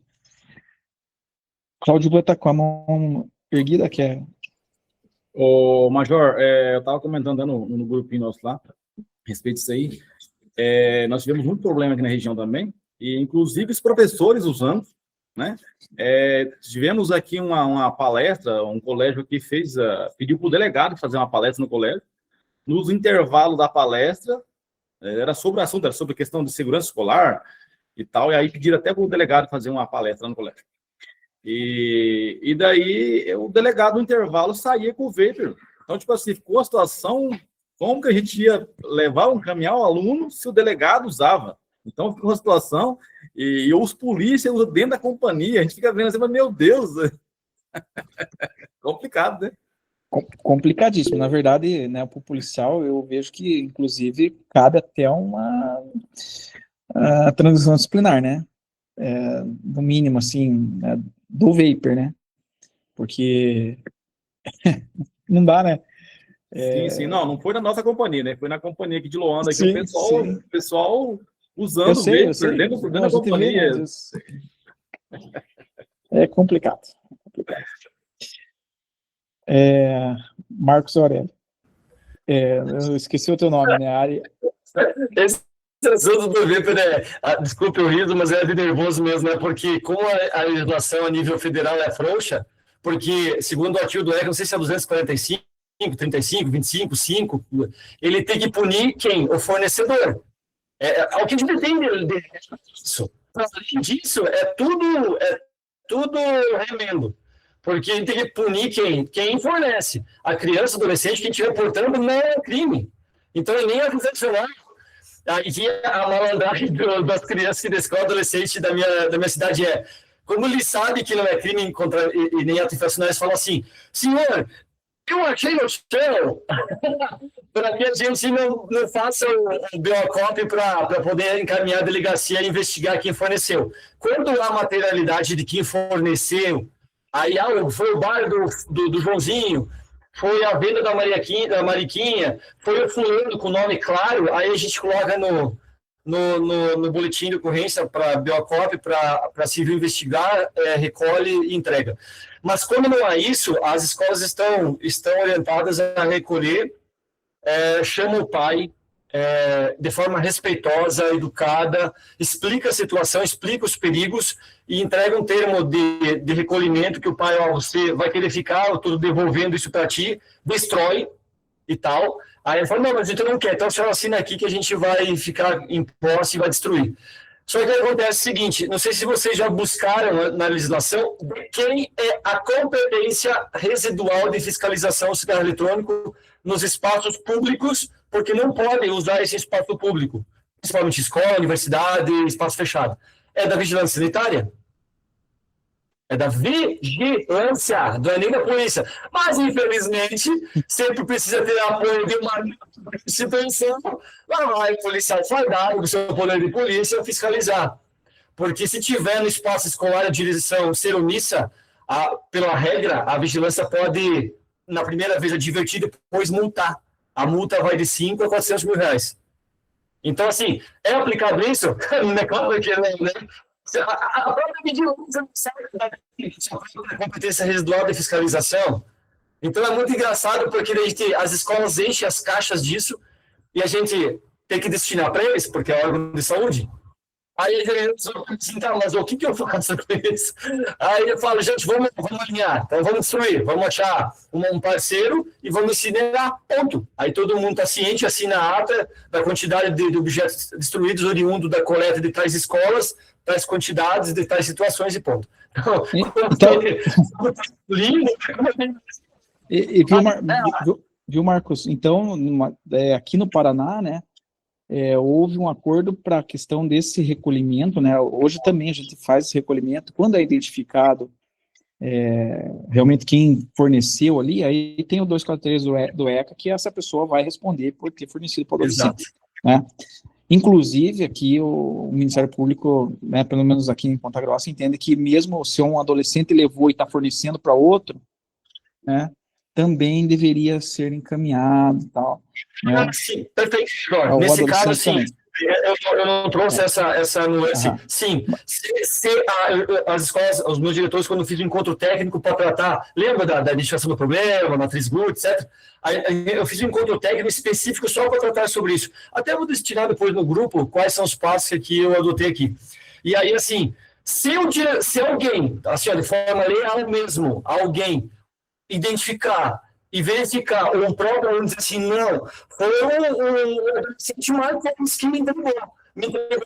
Cláudio vai estar com a mão erguida, que é... Ô, Major, eu estava comentando no grupinho nosso lá, a respeito disso aí, nós tivemos muito problema aqui na região também, e inclusive os professores usando, né? Tivemos aqui uma palestra, um colégio que pediu para o delegado fazer uma palestra no colégio. Nos intervalos da palestra, era sobre o assunto, era sobre a questão de segurança escolar e tal, e aí pediram até para o delegado fazer uma palestra no colégio. E daí o delegado no intervalo saía com o vapor. Então, tipo assim, ficou a situação, como que a gente ia levar caminhar o aluno se o delegado usava? Então, ficou uma situação, e os polícias usam dentro da companhia, a gente fica vendo assim, mas meu Deus, complicado, né? Complicadíssimo. Na verdade, né, para o policial, eu vejo que, inclusive, cabe até uma transição disciplinar, né? No mínimo, assim, né, do vapor, né? Porque não dá, né? Sim, não foi na nossa companhia, né? Foi na companhia aqui de Loanda, aqui, Sim, o pessoal usando o eu vapor sei. dentro da companhia. É complicado. Marcos Aurélio. Eu esqueci o teu nome, né? Esse assunto do vapor desculpe o riso, mas é de nervoso mesmo, né? Porque como a legislação a nível federal é frouxa, porque, segundo o artigo do ECA, não sei se é 245, 35, 25, 5, ele tem que punir quem? O fornecedor. O que a gente tem disso. Além disso, é tudo remendo. Porque ele tem que punir quem fornece. A criança, adolescente, quem estiver portando não é crime. Então, nem é convencional. A malandragem das crianças e da escola adolescente da minha cidade como ele sabe que não é crime e nem ato infracional, eles falam assim, senhor, eu achei no chão, para que a gente não faça o BOCOP para poder encaminhar a delegacia e investigar quem forneceu. Quando há materialidade de quem forneceu, aí foi o bar do Joãozinho, foi a venda da Mariquinha, foi o fulano com nome claro, aí a gente coloca no boletim de ocorrência para BOCOP, para civil investigar, recolhe e entrega. Mas como não há isso, as escolas estão orientadas a recolher, chama o pai de forma respeitosa, educada, explica a situação, explica os perigos e entrega um termo de recolhimento que o pai, você vai querer ficar, eu estou devolvendo isso para ti, destrói e tal. Aí ele fala, não, mas a gente não quer, então a senhora assina aqui que a gente vai ficar em posse e vai destruir. Só que acontece o seguinte, não sei se vocês já buscaram na legislação de quem é a competência residual de fiscalização do cigarro eletrônico nos espaços públicos, porque não podem usar esse espaço público, principalmente escola, universidade, espaço fechado. É da vigilância sanitária? É da vigilância, não é nem da polícia. Mas, infelizmente, sempre precisa ter apoio de uma instituição. Lá o policial vai dar o seu poder de polícia fiscalizar. Porque se tiver no espaço escolar a direção ser omissa, pela regra, a vigilância pode, na primeira vez, advertir, depois multar. A multa vai de 5 a 400 mil reais. Então, assim, é aplicado isso? Não é claro que não, né? A própria vigilância não sabe a competência residual de fiscalização. Então é muito engraçado porque as escolas enchem as caixas disso e a gente tem que destinar para eles, porque é órgão de saúde. Aí a gente assim, tá, mas o que eu faço com isso? Aí eu falo, gente, vamos alinhar, então vamos destruir, vamos achar um parceiro e vamos incinerar, ponto. Aí todo mundo está ciente, assina a ata da quantidade de objetos destruídos oriundo da coleta de tais escolas, tais quantidades, de tais situações e ponto. Então, lindo. Viu, Marcos? Então, aqui no Paraná, né, houve um acordo para a questão desse recolhimento, né? Hoje também a gente faz esse recolhimento, quando é identificado realmente quem forneceu ali, aí tem o 243 do ECA, que essa pessoa vai responder por ter fornecido para o adolescente, né? Inclusive, aqui o Ministério Público, né, pelo menos aqui em Ponta Grossa, entende que mesmo se um adolescente levou e está fornecendo para outro, né, também deveria ser encaminhado e tal. Né? Sim, perfeito. Nesse caso, sim. Eu não trouxe essa nuance. Aham. Sim, as escolas, os meus diretores, quando eu fiz um encontro técnico para tratar, lembra da identificação do problema, matriz GUT, etc. Eu fiz um encontro técnico específico só para tratar sobre isso. Até vou destinar depois no grupo quais são os passos que eu adotei aqui. E aí, assim, se alguém, assim, de forma leal mesmo, alguém identificar e verificar, ou um próprio aluno dizer assim, não, foi um adolescente mais que me entregou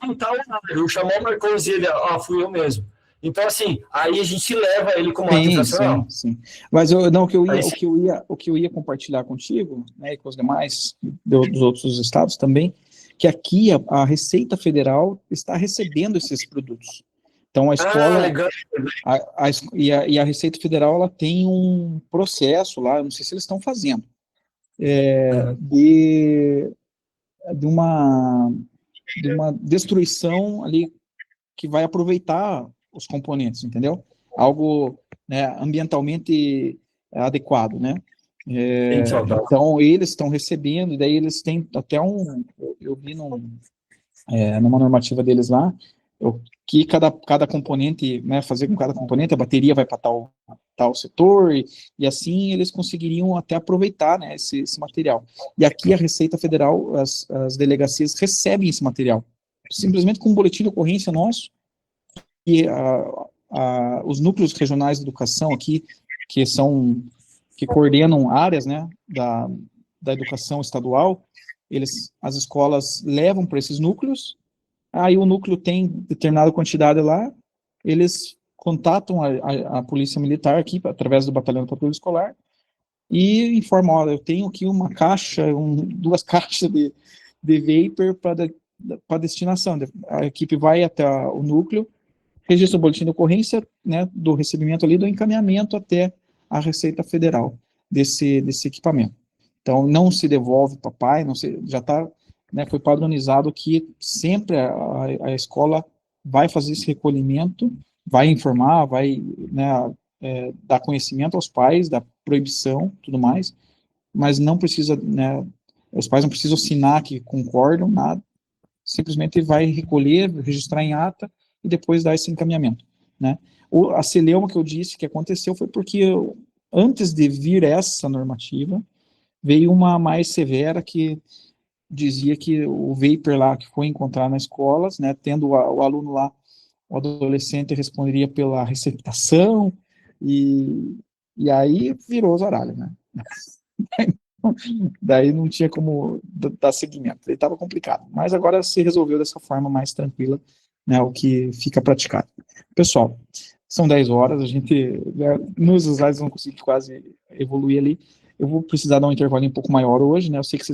em tal horário, o chamou, marcou e ele, fui eu mesmo. Então, assim, aí a gente leva ele como ato infracional. Sim. Mas o que eu ia compartilhar contigo, né, e com os demais dos outros estados também, que aqui a Receita Federal está recebendo esses produtos. Então, a escola, legal. A Receita Federal, ela tem um processo lá, eu não sei se eles estão fazendo, de uma destruição ali que vai aproveitar os componentes, entendeu? Algo, né, ambientalmente adequado, né? Então, eles estão recebendo, e daí eles têm até eu vi numa normativa deles lá, que cada componente, né, fazer com cada componente, a bateria vai para tal setor, e assim eles conseguiriam até aproveitar, né, esse material. E aqui a Receita Federal, as delegacias recebem esse material, simplesmente com um boletim de ocorrência nosso, e os núcleos regionais de educação aqui, que coordenam áreas, né, da educação estadual, as escolas levam para esses núcleos. Aí o núcleo tem determinada quantidade lá, eles contatam a polícia militar aqui, através do batalhão de patrulha escolar, e informam, olha, eu tenho aqui uma caixa, 2 caixas de vapor para destinação. A equipe vai até o núcleo, registra o boletim de ocorrência, né, do recebimento ali, do encaminhamento até a Receita Federal desse equipamento. Então, não se devolve para pai, já está... Né, foi padronizado que sempre a escola vai fazer esse recolhimento, vai informar, vai, né, dar conhecimento aos pais da proibição, tudo mais, mas não precisa, né, os pais não precisam assinar que concordam, nada, simplesmente vai recolher, registrar em ata e depois dar esse encaminhamento, né. A celeuma que eu disse que aconteceu foi porque antes de vir essa normativa, veio uma mais severa que dizia que o vapor lá que foi encontrado nas escolas, né, tendo o aluno lá, o adolescente responderia pela receptação, e aí virou os horários, né. Daí não tinha como dar seguimento, daí estava complicado, mas agora se resolveu dessa forma mais tranquila, né, o que fica praticado. Pessoal, são 10 horas, a gente, nos slides não consegui quase evoluir ali, eu vou precisar dar um intervalo um pouco maior hoje, né, eu sei que vocês